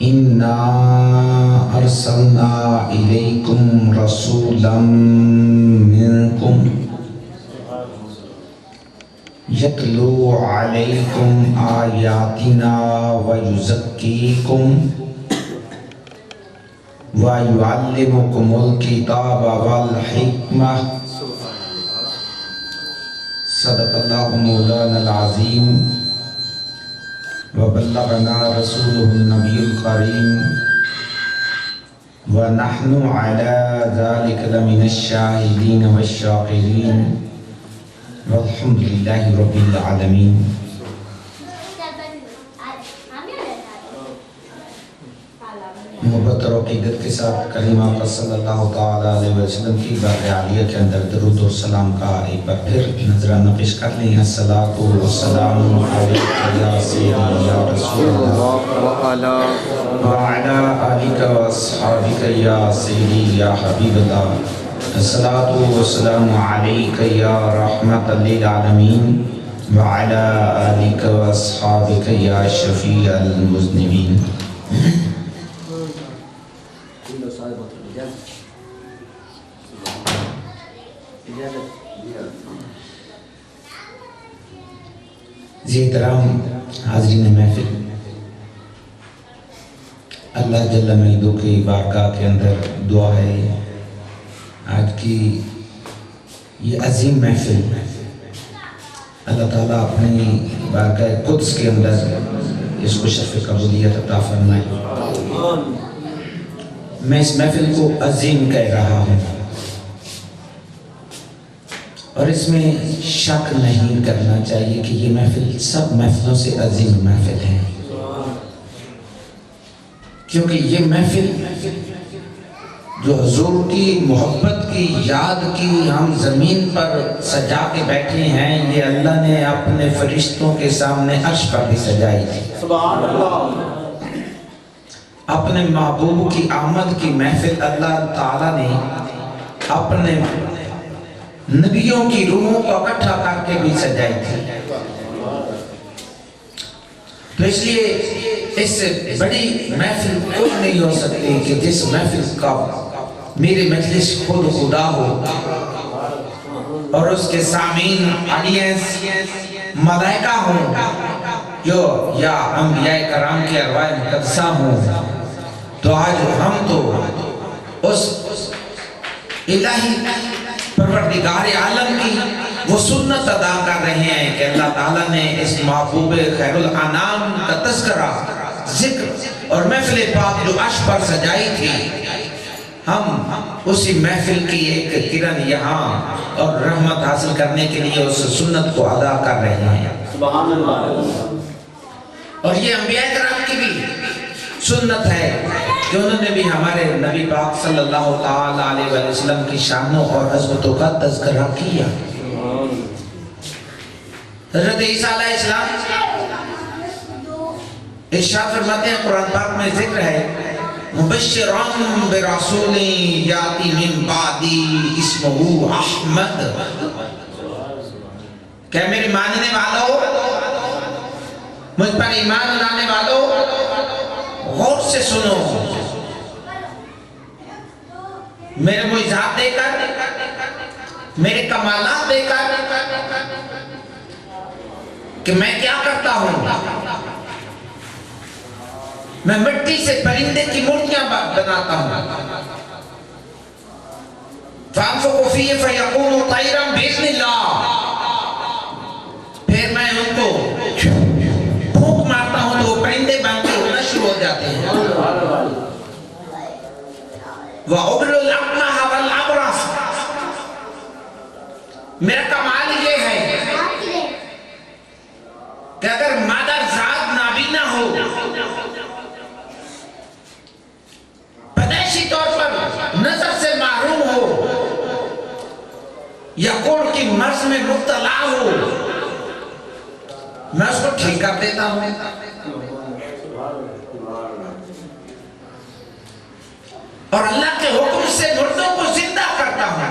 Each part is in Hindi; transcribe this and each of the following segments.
इन्ना अरसलना इलैकुम रसूलन मिनकुम यतलू अलैकुम आयातिना व युज़क्कीकुम व युअल्लिमुकुमुल किताब वल हिकमा। सदक़ल्लाहु मौलाना अज़ीम व बल्लगना रसूलुहुन नबियुल करीम व नहनु अला ज़ालिका लमिनश शाहिदीन वश्शाकिरीन वल्हम्दुलिल्लाहि रब्बिल आलमीन। मोहब्बत और अक़ीदत के साथ करीम आक़ा सल्लल्लाहु तआला अलैहि वसल्लम की बारगाह आलिया के अंदर दरूद और सलाम का एक बार फिर नजराना पेश कर लें। अस्सलातु वस्सलामु अलैका या सय्यदी या रसूलल्लाह व अला आलिका व अस्हाबिका या सय्यदी या हबीबल्लाह। अस्सलातु वस्सलामु अलैका या रहमतल लिल आलमीन व अला आलिका व अस्हाबिका या शफीअल मुज़निबीन। एहतराम हाज़रीन महफिल, अल्लाह जल्ल मईदो की बारगाह के अंदर दुआ है आज की ये अजीम महफिल अल्लाह ताला अपनी बारगाह कुद्स के अंदर इसको शर्फ़ कबूलियत अता फरमाए। मैं इस महफिल को अजीम कह रहा हूँ और इसमें शक नहीं करना चाहिए कि ये महफिल सब महफिलों से अजीम महफिल है, क्योंकि ये महफिल जो हुजूर की मोहब्बत की याद की हम ज़मीन पर सजा के बैठे हैं, ये अल्लाह ने अपने फरिश्तों के सामने अर्श पर भी सजाई थी। सुभान अल्लाह। अपने महबूब की आमद की महफिल अल्लाह ताला ने अपने नबियों की रूहों को इकट्ठा करके भी सजाई थी। तो इसलिए इससे बड़ी महफिल कोई नहीं हो सकती कि जिस महफिल का मेरे मजलिस खुद खुदा हो और उसके सामीन ऑडियंस मलाइका हो जो या अंबिया कराम के अरवाह मुक़द्दसा हो। तो आज हम तो उस इलाही परवरदिगार आलम की वो सुन्नत अदा कर रहे हैं कि अल्लाह ताला ने इस महबूब खैरुल अनाम का तज़किरा जिक्र और महफिल पाक जो अर्श पर सजाई थी, हम उसी महफिल की एक किरण यहाँ और रहमत हासिल करने के लिए उस सुन्नत को अदा कर रहे हैं। सुभान अल्लाह। और ये अंबिया कराम की भी सुन्नत है कि उन्होंने भी हमारे नबी पाक सल्लल्लाहु तआला अलैहि वसल्लम की शानों और अज़मतों का तज़किरा किया। हज़रत ईसा अलैहिस्सलाम इरशाद फरमाते हैं, कुरान पाक में जिक्र है, मुबश्शिरन बिरसूलिन याती मिन बादी इस्मुहु अहमद। क्या मेरे मानने वालों, मुझ पर ईमान लाने वालों, गौर से सुनो, मेरे मुइज़ात देकर, मेरे कमालात देकर कि मैं क्या करता हूँ, मैं मिट्टी से परिंदे की मूर्तियां बनाता हूँ। फिर मैं उनको फूंक मारता हूँ तो वो परिंदे बन के उड़ना शुरू हो जाते हैं। मेरा कमाल ये है कि अगर मादर जात नाबीना हो, पैदाइशी तौर पर नजर से महरूम हो या कोड़ की मर्ज में मुब्तला हो, मैं उसको ठीक कर देता हूं। और अल्लाह के हुक्म से मुर्दों को जिंदा करता हूं।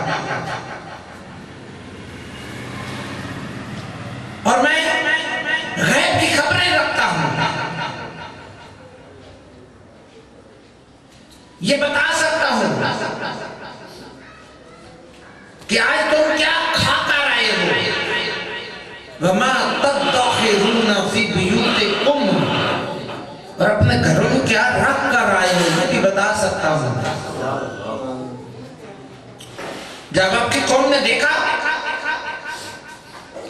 और मैं गैब की खबरें रखता हूं। ये बता सकता हूं कि आज तुम क्या खाकर आए हो। वमा तदखिरुना फी बुयूतिकुम, और अपने घरों में क्या रख कर आए हो, मैं भी बता सकता हूं। जब आपकी कौम ने देखा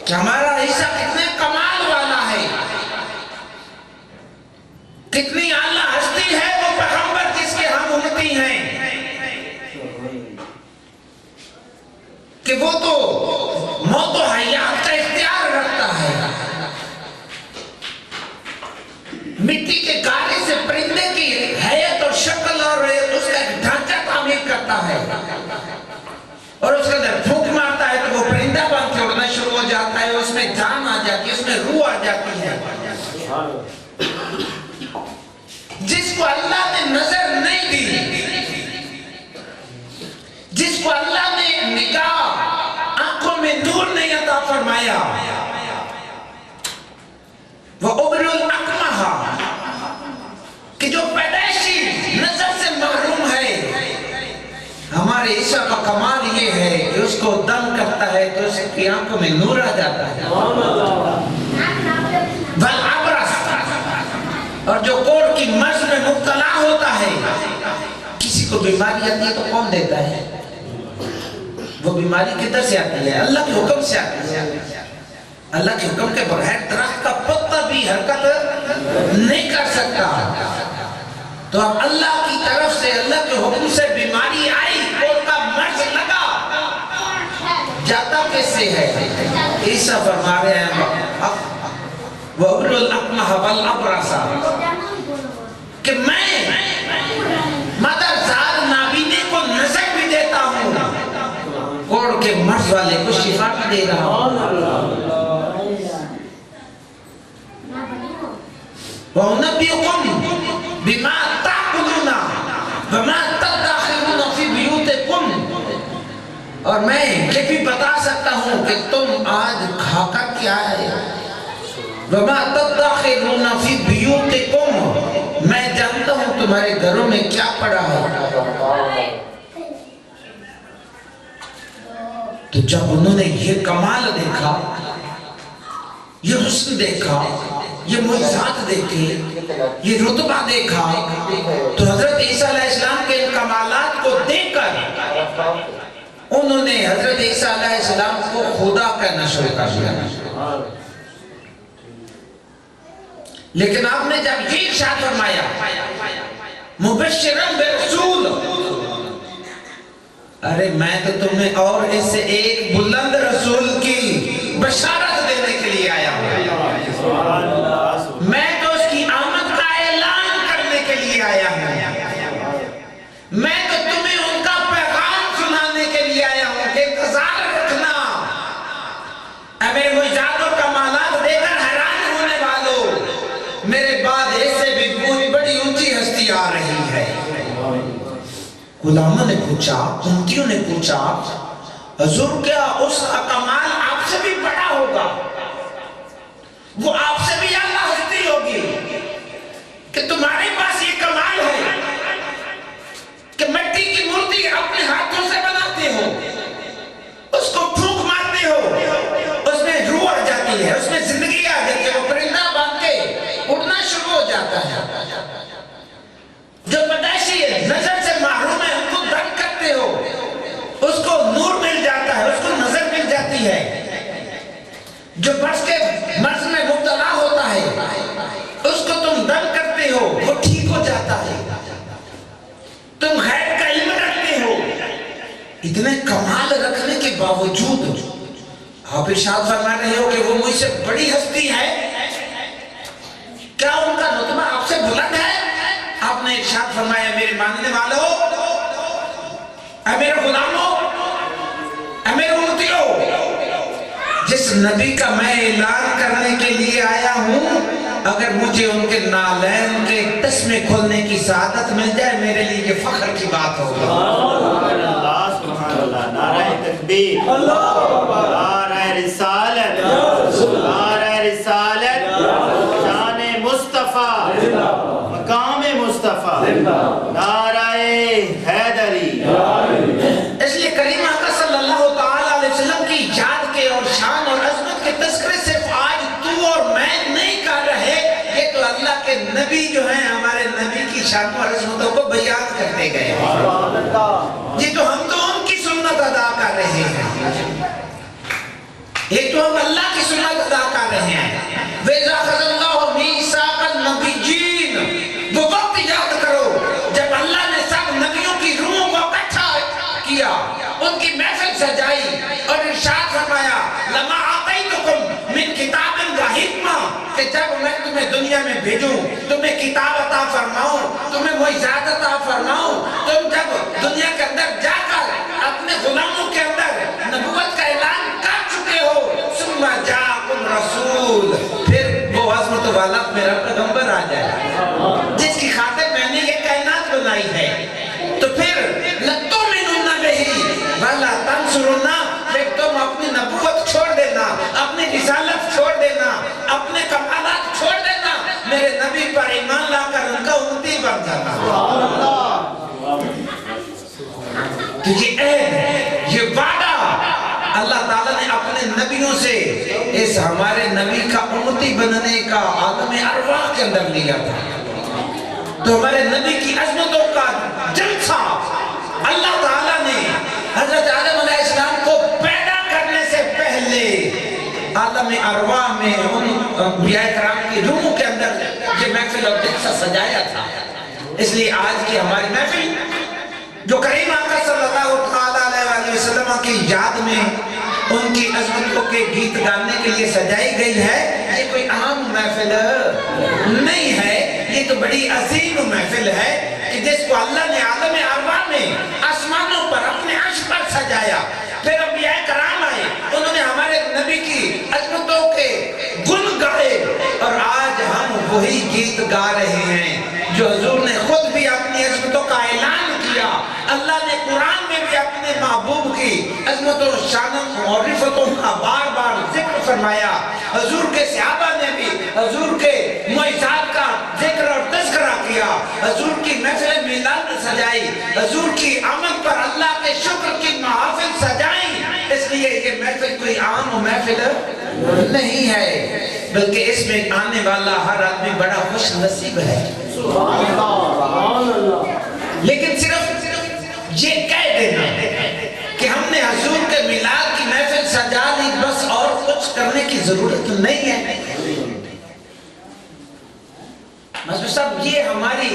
कि हमारा हिस्सा कितने कमाल वाला है, कितनी आला हस्ती है वो पैगंबर जिसके हम उम्मती हैं, कि वो तो मौत और हयात का इख्तियार रखता है, मिट्टी के गारे से परिंदे की हैयत और शक्ल और उसका ढांचा तामीर करता है, और उसके अंदर फूंक मारता है तो वो परिंदा बन के उड़ना शुरू हो जाता है, उसमें जान आ जाती है, उसमें रूह आ जाती है। जिसको अल्लाह ने नजर नहीं दी, जिसको अल्लाह ने निगाह आंखों में नूर नहीं अता फरमाया, वो उबरुल अकमहा कि जो पैदाइशी नजर से महरूम है, हमारे ईसा का कमाल ये है कि उसको दम करता है तो उसकी आंखों में नूर आ जाता है। वल अबरस, और जो कोढ़ की मर्ज में मुब्तला होता है, किसी को बीमारी आती है तो कौन देता है? वो बीमारी किधर से आती है? अल्लाह के हुक्म से आती है। अल्लाह के हुक्म के बगैर दरख्त का पत्ता भी हरकत नहीं कर सकता। तो अब अल्लाह की तरफ से, अल्लाह के हुक्म से बीमारी आई, कोढ़ का मर्ज लगा, जाता कैसे है? ईसा फरमा रहे हैं वहुल अकमह वल अबरसा, कि मैं मदरसार नाबीने को नजर भी देता हूँ, कोढ़ के मर्ज वाले को शिफा भी दे रहा हूँ। वहुनब्बियुकुम बिमा ताकुलूना वमा तदखिरुना फी बुयूतिकुम, और मैं ये भी बता सकता हूँ कि तुम आज खाकर क्या है। वमा तदखिरुना फी बुयूतिकुम, मैं जानता हूँ तुम्हारे घरों में क्या पड़ा है। तो जब उन्होंने ये कमाल देखा, ये हुस्न देखा, ये मुइज़ात देखे, ये रुतबा देखा, तो हजरत ईसा अलैहिस्सलाम के इन कमालात को देखकर उन्होंने हजरत ईसा अलैहिस्सलाम को खुदा कहना शुरू कर दिया। लेकिन आपने जब ये इरशाद फरमाया मुबश्शिरन बिरसूल, अरे मैं तो तुम्हें और इससे एक बुलंद रसूल की बशारत देने के लिए आया हूं, मैं तो उसकी आमद का ऐलान करने के लिए आया हूं, मैं तो तुम्हें उनका पैगाम सुनाने के लिए आया हूं कि इंतजार रखना। मेरे मुइज़ात और कमालात देखकर हैरान होने वालों, मेरे बाद इससे भी कोई बड़ी ऊंची हस्ती आ रही है। गुलामों ने पूछा, उम्मतियों ने पूछा, हुजूर क्या उसका कमाल आपसे भी बड़ा होगा? वो आपसे भी आला हस्ती होगी कि तुम्हारे पास ये कमाल है कि मिट्टी की मूर्ति अपने हाथों से बनाते हो, उसको फूंक मारते हो, उसमें रूह आ जाती है, उसमें जिंदगी आ जाती है, वो परिंदा बन के उड़ना शुरू हो जाता है। जो पैदाइशी नजर से महरूम है उनको दम करते हो, उसको नूर मिल जाता है, उसको नजर मिल जाती है। जो बस के मर्ज में मुब्तला होता है उसको तुम दम करते हो, वो ठीक हो जाता है। तुम गैब का इल्म रखते हो। इतने कमाल रखने के बावजूद आप इरशाद फरमा रहे हो कि वो मुझसे बड़ी हस्ती है, क्या उनका रुतबा आपसे बुलंद है? आपने इरशाद फरमाया मेरे मानने वालों, मेरे गुलामों, मेरे उम्मतियों, जिस नबी का मैं ऐलान करने के लिए आया हूं, अगर मुझे उनके नालैन के तस्मे खोलने की सआदत मिल जाए, मेरे लिए ये फख्र की बात होगी। नाराए तकबीर, नाराए रिसालत, नाराए रिसालत, शान मुस्तफा, मकाम मुस्तफा, नाराए नबी जो हैं हमारे नबी की शान और अज़मतों को बयान करते गए। ये तो हम तो उनकी सुन्नत अदा कर रहे हैं, ये तो हम अल्लाह की सुन्नत अदा कर रहे हैं। वेज़ा ख़ज़ल्लाहु मीसाक़न नबिय्यीन, वो वक्त याद करो जब अल्लाह ने सब नबियों की रूहों को इकट्ठा किया, उनकी महफिल सजाई और इरशाद फरमाया लमा आतैतुकुम मिन किताबिन व हिक्मा, कि जब मैं तुम्हें दुनिया में भेजूं, तुम्हें किताब अता फरमाऊं, तुम्हें मुइज़ात अता फरमाऊं, तुम जब दुनिया के अंदर जाकर अपने गुलामों के अंदर नबूवत का ऐलान कर चुके हो, सुम्मा जाकुम रसूल, फिर वो अज़मत वाला मेरा पैगंबर आ जाए जिसकी खातिर मैंने ये कायनात बनाई है। तो फिर लतुमिनुन्ना बिही वला तंसुरुन्ना, फिर तुम अपनी नबूवत छोड़ देना, अपनी रिसालत छोड़ देना, अपने कमालात छोड़ देना, मेरे नबी पर ईमान लाकर उनका उम्मती बन जाना। तो ये वादा अल्लाह ताला ने अपने नबियों से इस हमारे नबी का उम्मती बनने का आलम अरवाह के अंदर लिया था। तो हमारे नबी की अज़मतों का जलसा अल्लाह ताला ने हज़रत आदम अलैहिस्सलाम को पैदा करने से पहले आलम अरवाह में उन अंबिया किराम की रूहों के अंदर ये महफिल और जलसा सजाया था। इसलिए आज की हमारी महफिल जो करीम आका सल्लल्लाहु अलैहि वसल्लम की याद में उनकी अज़मतों के गीत गाने के लिए सजाई गई है, ये कोई आम महफिल नहीं है, ये तो बड़ी अजीम महफिल है कि जिसको अल्लाह ने आलम अरवाह में आसमानों पर अपने अर्श पर सजाया। फिर अंबिया किराम आए, उन्होंने हमारे नबी की अज़मतों के गुण गाए और आज हम वही गीत गा रहे हैं जो हुजूर ने खुद भी अपनी अज़मतों का ऐलान किया। अल्लाह ने कुरान में भी अपने महबूब की अज़मतों शान और रिफ़तों का बार बार जिक्र फरमाया। हुजूर के सहाबा ने भी हुजूर के मुइज़ात का जिक्र और तज़किरा किया, हुजूर की महफिल मिलाद सजाई, हुजूर की आमद पर अल्लाह के शुक्र की महफिल सजाई। इसलिए ये महफिल कोई आम महफिल नहीं है, बल्कि इसमें आने वाला हर आदमी बड़ा खुश नसीब है। लेकिन सिर्फ ये कह देना कि हमने हुजूर के मिलाद की महफिल सजा ली बस और कुछ करने की जरूरत नहीं है। मौलवी साहब, ये हमारी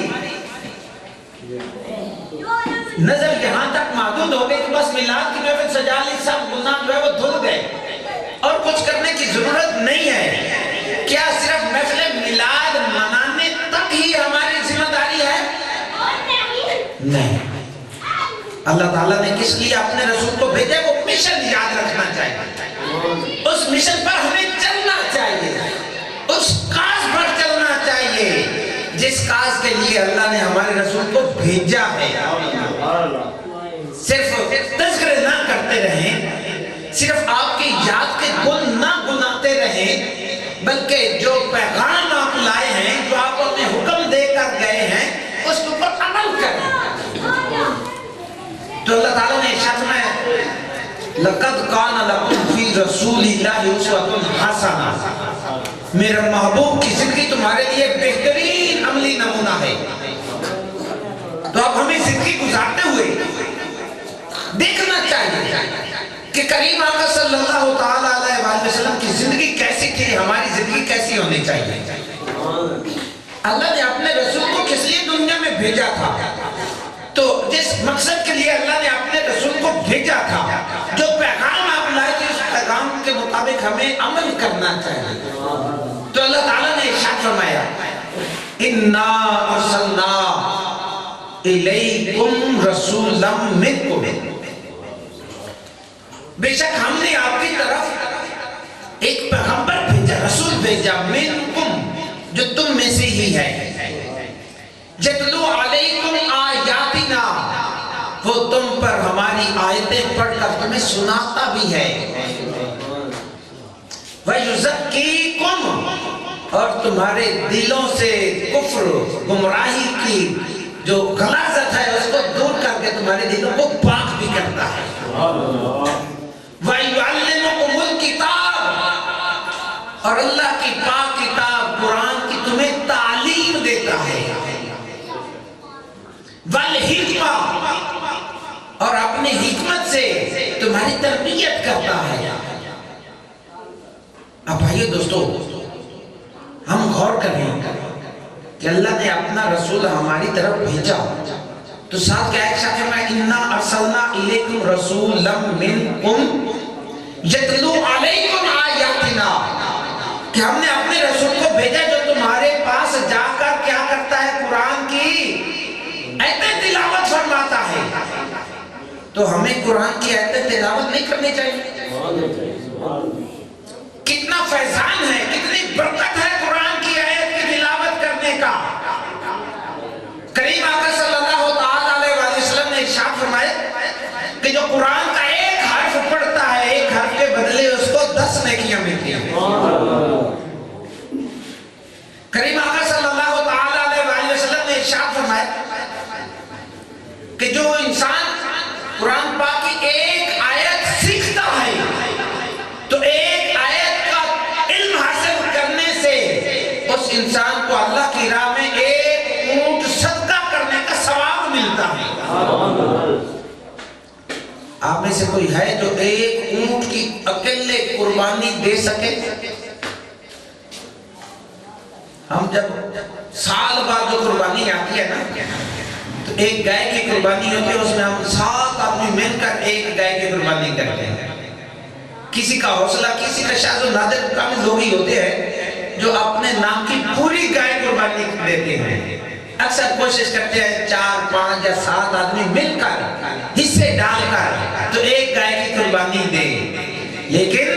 नजर यहाँ तक महदूद हो गई कि बस मिलाद की महफिल सजा ली, सब गुनाह जो है वो धुल गए और कुछ करने की जरूरत नहीं है। क्या सिर्फ महफिल मिलाद मनाने तक ही हमारी जिम्मेदारी है? नहीं। अल्लाह ताला ने किस लिए अपने रसूल को भेजा, वो मिशन याद रखना चाहिए, उस मिशन पर हमें चलना चाहिए, उस काज पर चलना चाहिए जिस काज के लिए अल्लाह ने हमारे रसूल को भेजा है। सिर्फ तज़किरे ना करते रहें, सिर्फ आपकी याद के गुण ना गुनाते रहें, बल्कि जो पैगाम आप लाए हैं, जो आप अपने हुक्म देकर गए हैं, उसके ऊपर अमल करें। तो अल्लाह ताला ने इरशाद फरमाया लक़द कान लकुम फी रसूलिल्लाहि उस्वतुन हसना, मेरे महबूब की जिंदगी तुम्हारे लिए बेहतरीन अमली नमूना है। तो अब हमें जिंदगी गुजारते हुए देखना चाहिए कि करीम आका सल्लल्लाहु ताला अलैहि वसल्लम की जिंदगी कैसी थी, हमारी जिंदगी कैसी होनी चाहिए। अल्लाह ने अपने रसूल को किस लिए दुनिया में भेजा था, तो जिस मकसद के लिए अल्लाह ने अपने रसूल को भेजा था, जो पैगाम आप लाए थे उस पैगाम के मुताबिक हमें अमल करना चाहिए। तो अल्लाह ताला ने इरशाद फरमाया इन्ना अर्सलना इलैकुम रसूलन मिनकुम, बेशक हमने आपकी तरफ एक पैगंबर भेजा, रसूल भेजा, मिनकुम, जो तुम में से ही है, यतलू अलैकुम आयातिना, वो तुम पर हमारी आयतें पढ़कर तुम्हें सुनाता भी है, वयुज़क्कीकुम, और तुम्हारे दिलों से कुफ्र गुमराही की जो गलाज़त है उसको दूर करके तुम्हारे दिलों को पाक भी करता है। वयुअल्लिमुकुमुल किताब, और अल्लाह की पाक किताब कुरान की तुम्हें तालीम दे हमारी तरबियत करता है। अब भाइयों दोस्तों, हम गौर करें कि अल्लाह ने अपना रसूल हमारी तरफ भेजा, तो साथ क्या है, इन्ना अरसलना इलैकुम रसूलन मिनकुम यतलू अलैकुम आयातिना, कि हमने अपने रसूल को भेजा जो तुम्हारे पास जाकर क्या करता है, कुरान की आयतें तिलावत फरमाता है। तो हमें कुरान की आयतें तिलावत नहीं करनी चाहिए? कितना फैजान है, कितनी बरकत है कुरान की आयत की तिलावत करने का। करीम आका सल्लल्लाहु अलैहि वसल्लम ने इरशाद फरमाया कि जो कुरान का एक हर्फ पढ़ता है, एक हर्फ के बदले उसको 10 नेकियां मिलती हैं। करीम आका सल्लल्लाहु अलैहि वसल्लम ने इरशाद फरमाया कि जो इंसान कुरान पाक की एक आयत सीखता है, तो एक आयत का इल्म हासिल करने से उस इंसान को अल्लाह की राह में एक ऊंट सदका करने का सवाब मिलता है। आप में से कोई है जो एक ऊंट की अकेले कुर्बानी दे सके? हम जब साल बाद जो कुर्बानी आती है ना, तो एक गाय की कुर्बानी होती है, उसमें हम 7 आदमी मिलकर एक गाय की कुर्बानी करते हैं। किसी का हौसला, किसी का शायद नादिर कामिल लोग ही होते हैं जो अपने नाम की पूरी गाय कुर्बानी देते हैं। अक्सर कोशिश करते हैं 4, 5 या 7 आदमी मिलकर हिस्से डालकर तो एक गाय की कुर्बानी दे। लेकिन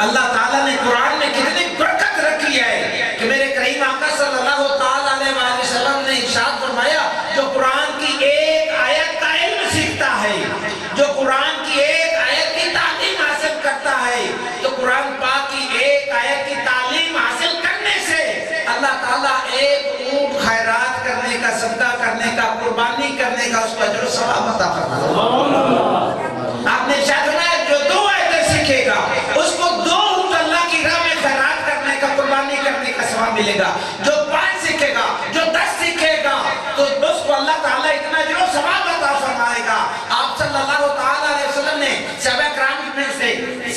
अल्लाह ताला ने कुरान में कितनी बरकत रखी है कि मेरे करीम आका सल्लल्लाहु अलैहि वसल्लम ने इरशाद फरमाया, जो कुरान की एक आयत का इल्म सीखता है, जो कुरान की एक आयत की तालीम हासिल करता है, तो कुरान पाक की एक आयत की तालीम हासिल करने से अल्लाह ताला एक ऊंट खैरात करने का, सदका करने का, कुर्बानी करने का उसको अजर सवाब अता फरमाता। आपने शायद जो 2 आयतें सीखेगा उसको 2 ऊंट अल्लाह की राह में खैरात करने का, कुर्बानी करने का सवाब मिलेगा। जो 5 सीखेगा, जो 10 सीखेगा, तो उसको अल्लाह ताला इतना जो सवाब अता फरमाएगा। आप सल्लल्लाहु अलैहि वसल्लम ने सहाबा किराम में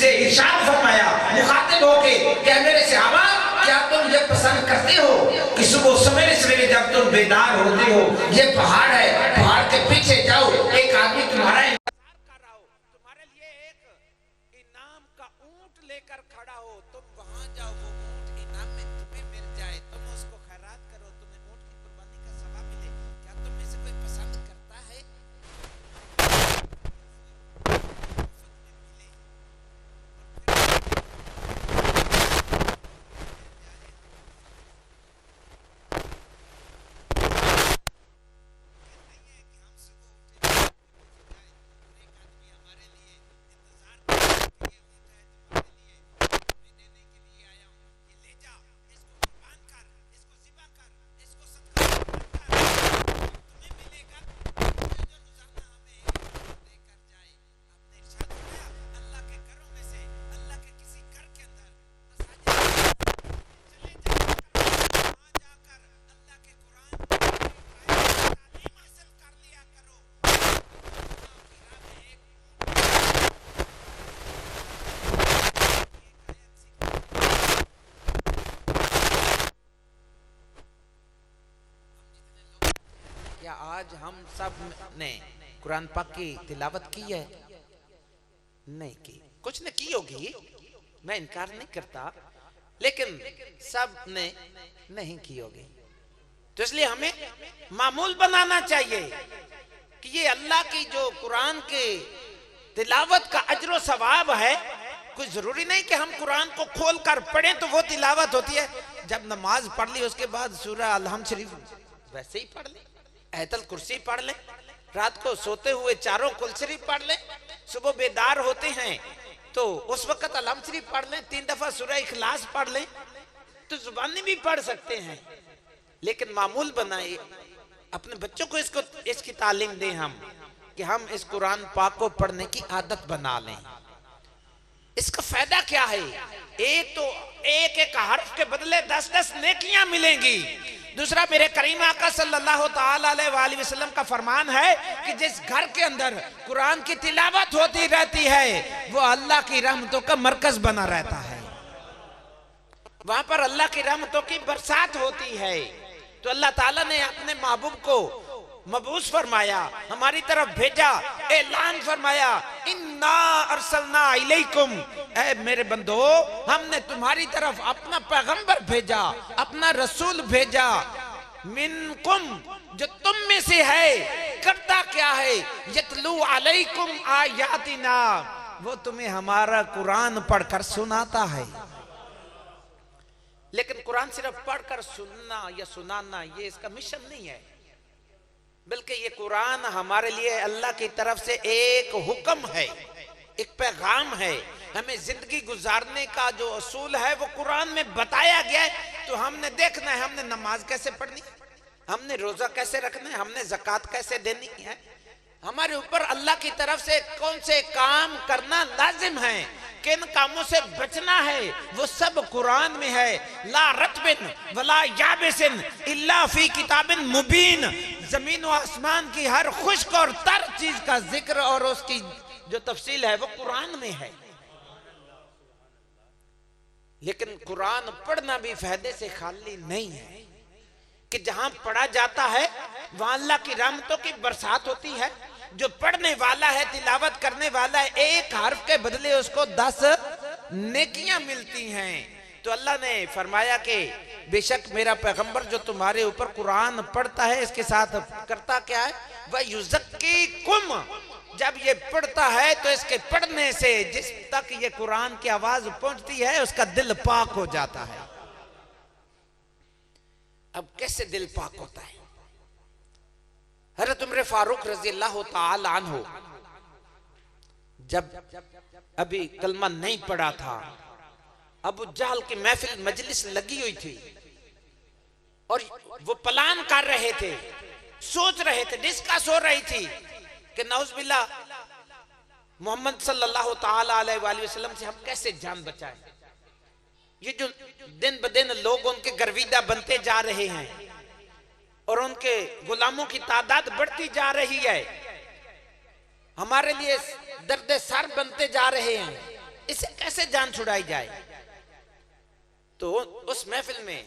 से इरशाद फरमाया मुखातिब होके, क्या मेरे सहाबा, क्या तुम ये पसंद करते हो कि सुबह सवेरे सवेरे जब तुम बेदार होते हो, ये पहाड़ है, पहाड़ के पीछे जाओ, एक आदमी तुम्हारा इंतजार कर रहा हो, तुम्हारे लिए एक इनाम का ऊंट लेकर खड़ा हो, तुम वहां जाओ, वो ऊंट इनाम में तुम्हें मिल जाए, तुम उसको खैरात करो, तुम्हें ऊंट की कुर्बानी का सवाब मिले। क्या तुम में से कोई पसंद करता है? क्या आज हम सब ने कुरान पाक की तिलावत की है? नहीं की। कुछ ने की होगी, मैं इनकार नहीं करता, लेकिन सब ने नहीं की होगी। तो इसलिए हमें मामूल बनाना चाहिए कि ये अल्लाह की जो कुरान के तिलावत का अजर सवाब है, कोई जरूरी नहीं कि हम कुरान को खोल कर पढ़ें तो वो तिलावत होती है। जब नमाज पढ़ ली उसके बाद सूरह अल-हम्द शरीफ वैसे ही पढ़ ले, आयतल कुर्सी पढ़ ले, रात को सोते हुए चारों कुल शरीफ पढ़ ले, सुबह बेदार होते हैं तो उस वक्त अल-हम्द शरीफ पढ़ ले, 3 दफा सूरह इखलास पढ़ ले, तो जुबानी भी पढ़ सकते हैं। लेकिन मामूल बनाए, अपने बच्चों को इसकी तालीम दें हम कि हम इस कुरान पाक को पढ़ने की आदत बना लें। इसका फायदा क्या है? एक तो एक एक हर्फ के बदले 10-10 नेकियां मिलेंगी। दूसरा, मेरे करीम आका सल्लल्लाहु ताला अलैहि वसल्लम का फरमान है कि जिस घर के अंदर कुरान की तिलावत होती रहती है वो अल्लाह की रहमतों का मरकज बना रहता है, वहां पर अल्लाह की रहमतों की बरसात होती है। तो अल्लाह ताला ने अपने महबूब को मबूस फरमाया, हमारी तरफ भेजा, ऐलान फरमाया, इन्ना अरसलना इलैकुम, ऐ मेरे बंदो हमने तुम्हारी तरफ अपना पैगंबर भेजा, अपना रसूल भेजा, मिनकुम जो तुम में से है, करता क्या है, यतलू अलैकुम आयातिना, वो तुम्हें हमारा कुरान पढ़कर सुनाता है। लेकिन कुरान सिर्फ पढ़कर सुनना या सुनाना ये इसका मिशन नहीं है, बल्कि ये कुरान हमारे लिए अल्लाह की तरफ से एक हुक्म है, एक पैगाम है। हमें जिंदगी गुजारने का जो असूल है वो कुरान में बताया गया है। तो हमने देखना है, हमने नमाज कैसे पढ़नी, हमने रोजा कैसे रखना है, हमने ज़कात कैसे देनी है, हमारे ऊपर अल्लाह की तरफ से कौन से काम करना लाजिम है, किन कामों से बचना है, वो सब कुरान में है। ला रतबिन वला याबिसिन इल्ला फी किताबिन मुबीन, जमीन व आसमान की हर खुश्क और तर चीज का जिक्र और उसकी जो तफसील है वो कुरान में है। लेकिन कुरान पढ़ना भी फायदे से खाली नहीं है कि जहां पढ़ा जाता है वहां अल्लाह की रहमतों की बरसात होती है। जो पढ़ने वाला है, तिलावत करने वाला है, एक हर्फ के बदले उसको 10 नेकियां मिलती हैं। तो अल्लाह ने फरमाया कि बेशक मेरा पैगंबर जो तुम्हारे ऊपर कुरान पढ़ता है, इसके साथ करता क्या है, वह युज़क्कीकुम, जब ये पढ़ता है तो इसके पढ़ने से जिस तक ये कुरान की आवाज पहुंचती है उसका दिल पाक हो जाता है। अब कैसे दिल पाक होता है? हज़रत उमर फारूक रज़ी अल्लाह तआला अन्हु जब अभी कलमा नहीं पढ़ा था, अबू जहल की महफिल मजलिस लगी हुई थी और वो प्लान कर रहे थे, सोच रहे थे, डिस्कस हो रही थी कि नौज़बिल्लाह मोहम्मद सल्लल्लाहु तआला अलैहि वसल्लम से हम कैसे जान बचाएं। ये जो दिन ब दिन लोग उनके गर्विदा बनते जा रहे हैं और उनके गुलामों की तादाद बढ़ती जा रही है, हमारे लिए दर्द सर बनते जा रहे हैं, इसे कैसे जान छुड़ाई जाए। तो उस महफिल में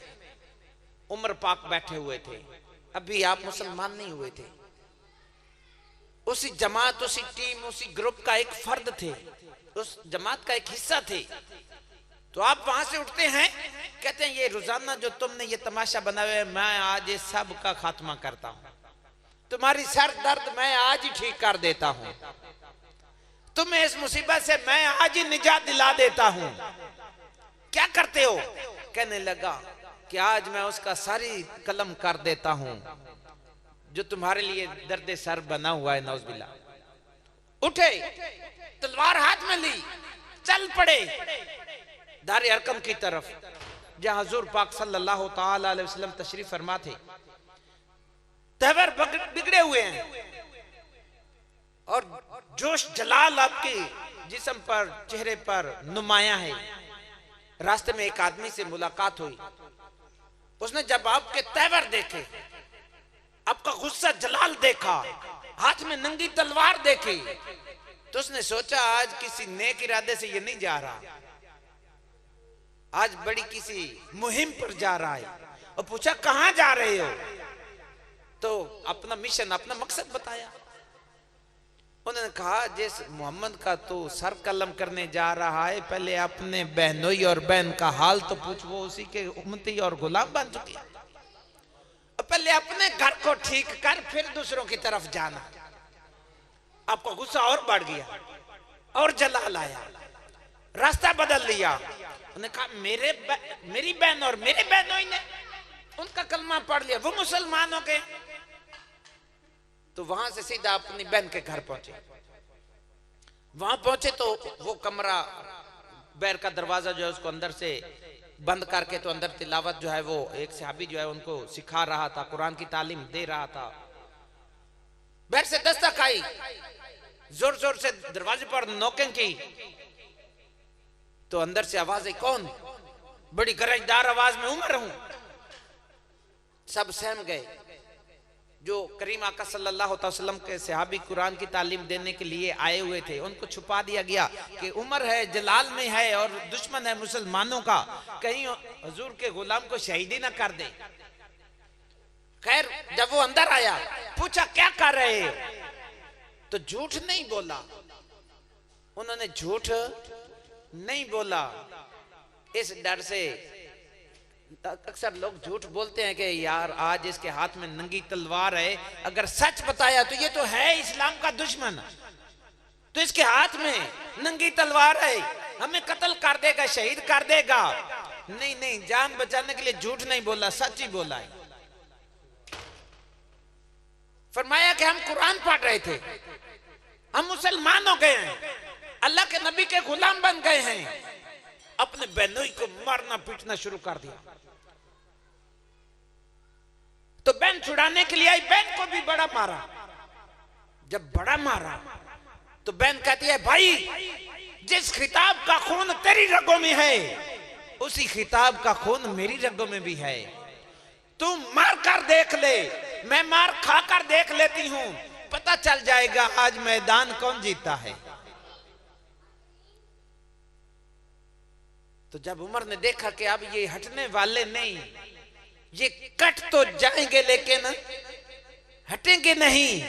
उमर पाक बैठे हुए थे, अभी आप मुसलमान नहीं हुए थे, उसी जमात, उसी टीम, उसी ग्रुप का एक फर्द थे, उस जमात का एक हिस्सा थे। तो आप वहां से उठते हैं, कहते हैं ये रोजाना जो तुमने ये तमाशा बनाया है, मैं आज ये सब का खात्मा करता हूं, तुम्हारी सर दर्द मैं आज ही ठीक कर देता हूं, तुम्हें इस मुसीबत से मैं आज ही निजात दिला देता हूं। क्या करते हो? कहने लगा कि आज मैं उसका सारी कलम कर देता हूं जो तुम्हारे लिए दर्द सर बना हुआ है। नौज़बिल्ला उठे, तलवार हाथ में ली, चल पड़े दार अरकम की तरफ, जहां हुजूर पाक सल्लल्लाहु तआला अलैहि वसल्लम तशरीफ फरमा थे। तेवर बिगड़े हुए हैं और जोश जलाल आपके जिस्म पर, चेहरे पर नुमाया है। रास्ते में एक आदमी से मुलाकात हुई, उसने जब आपके तेवर देखे, आपका गुस्सा जलाल देखा, हाथ में नंगी तलवार देखी, तो उसने सोचा आज किसी नेक इरादे से ये नहीं जा रहा, आज बड़ी किसी मुहिम पर जा रहा है। और पूछा कहां जा रहे हो? तो अपना मिशन, अपना मकसद बताया। उन्होंने कहा जिस मोहम्मद का तो सर कलम करने जा रहा है, पहले अपने बहनोई और बहन का हाल तो पूछ, वो उसी के उम्मती और गुलाम बन चुकी है। पहले अपने घर को ठीक कर, फिर दूसरों की तरफ जाना। आपका गुस्सा और बढ़ गया और जलाल आया, रास्ता बदल लिया। उन्होंने कहा मेरी बहन और मेरे बहनों ने उनका कलमा पढ़ लिया, वो मुसलमान हो गए। तो वहां से सीधा अपनी बहन के घर पहुंचे। वहां पहुंचे तो वो कमरा, बैर का दरवाजा जो है उसको अंदर से बंद करके, तो अंदर तिलावत जो है वो एक सहाबी जो है उनको सिखा रहा था, कुरान की तालीम दे रहा था। बैर से दस्तक आई, जोर जोर से दरवाजे पर नॉकिंग की, तो अंदर से आवाज आई, कौन? बड़ी गरजदार आवाज में, उमर हूं। सब सहम गए। जो करीम आका सल्लल्लाहु अलैहि वसल्लम के सहाबी कुरान की तालीम देने के लिए आए हुए थे, उनको छुपा दिया गया कि उमर है, जलाल में है और दुश्मन है मुसलमानों का, कहीं हुजूर के गुलाम को शहीदी ना कर दे। खैर जब वो अंदर आया, पूछा क्या कर रहे हो, तो झूठ नहीं बोला। उन्होंने झूठ नहीं बोला। इस डर से अक्सर लोग झूठ बोलते हैं कि यार आज इसके हाथ में नंगी तलवार है, अगर सच बताया तो ये तो है इस्लाम का दुश्मन, तो इसके हाथ में नंगी तलवार है, हमें कत्ल कर देगा, शहीद कर देगा। नहीं नहीं, जान बचाने के लिए झूठ नहीं बोला, सच ही बोला है। फरमाया कि हम कुरान पढ़ रहे थे, हम मुसलमान हो गए हैं, अल्लाह के नबी के गुलाम बन गए हैं। अपने बहनों को मारना पीटना शुरू कर दिया। तो बहन छुड़ाने के लिए आई, बहन को भी बड़ा मारा। जब बड़ा मारा तो बहन कहती है भाई जिस खिताब का खून तेरी रगों में है उसी खिताब का खून मेरी रगों में भी है, तू मार कर देख ले, मैं मार खाकर देख लेती हूं, पता चल जाएगा आज मैदान कौन जीता है। तो जब उमर ने देखा कि अब ये हटने वाले नहीं, ये कट तो जाएंगे लेकिन हटेंगे नहीं,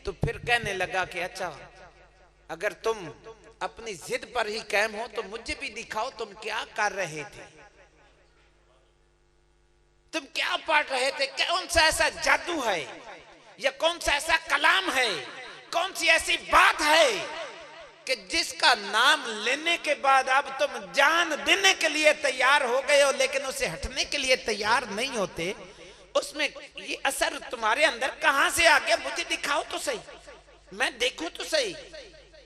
तो फिर कहने लगा कि अच्छा अगर तुम अपनी जिद पर ही कायम हो तो मुझे भी दिखाओ तुम क्या कर रहे थे, तुम क्या पढ़ रहे थे, कौन सा ऐसा जादू है या कौन सा ऐसा कलाम है, कौन सी ऐसी बात है कि जिसका नाम लेने के बाद अब तुम जान देने के लिए तैयार हो गए हो लेकिन उसे हटने के लिए तैयार नहीं होते। उसमें ये असर तुम्हारे अंदर कहां से आ गया, मुझे दिखाओ तो सही, मैं देखूं तो सही,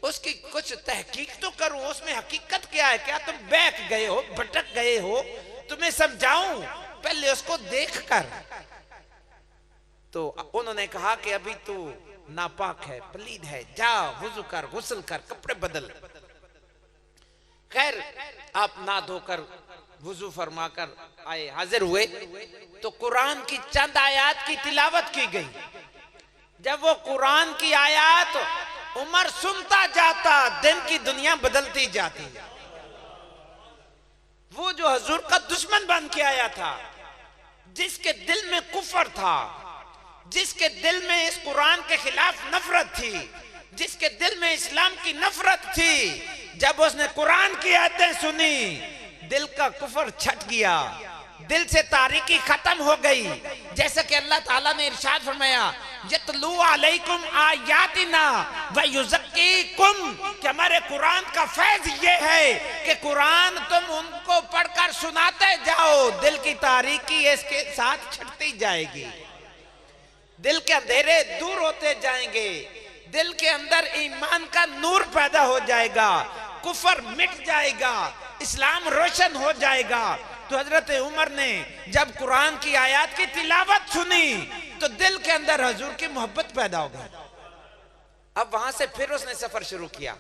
उसकी कुछ तहकीक तो करूं, उसमें हकीकत क्या है, क्या तुम बहक गए हो, भटक गए हो, तुम्हें समझाऊं, पहले उसको देख कर। तो उन्होंने कहा कि अभी तू नापाक है, पलीद है, जा वुजू कर, गुस्ल कर, कपड़े बदल। खैर आप ना धोकर वुजू फरमा कर आए, हाजिर हुए तो कुरान की चंद आयत की तिलावत की गई। जब वो कुरान की आयत उमर सुनता जाता, दिन की दुनिया बदलती जाती। वो जो हुजूर का दुश्मन बन के आया था, जिसके दिल में कुफर था, जिसके दिल में इस कुरान के खिलाफ नफरत थी, जिसके दिल में इस्लाम की नफरत थी, जब उसने कुरान की आयतें सुनी दिल का कुफर छट गया, दिल से तारीकी खत्म हो गई। जैसे कि अल्लाह ताला ने इरशाद फरमाया यतलू अलैकुम आयातिना व युज़क्कीकुम, कि हमारे कुरान का फैज ये है कि कुरान तुम उनको पढ़कर सुनाते जाओ, दिल की तारीकी इसके साथ छटती जाएगी, दिल के अंधेरे दूर होते जाएंगे, दिल के अंदर ईमान का नूर पैदा हो जाएगा, कुफर मिट जाएगा, इस्लाम रोशन हो जाएगा। तो हजरत उमर ने जब कुरान की आयत की तिलावत सुनी तो दिल के अंदर हुजूर की मोहब्बत पैदा हो गई। अब वहां से फिर उसने सफर शुरू किया।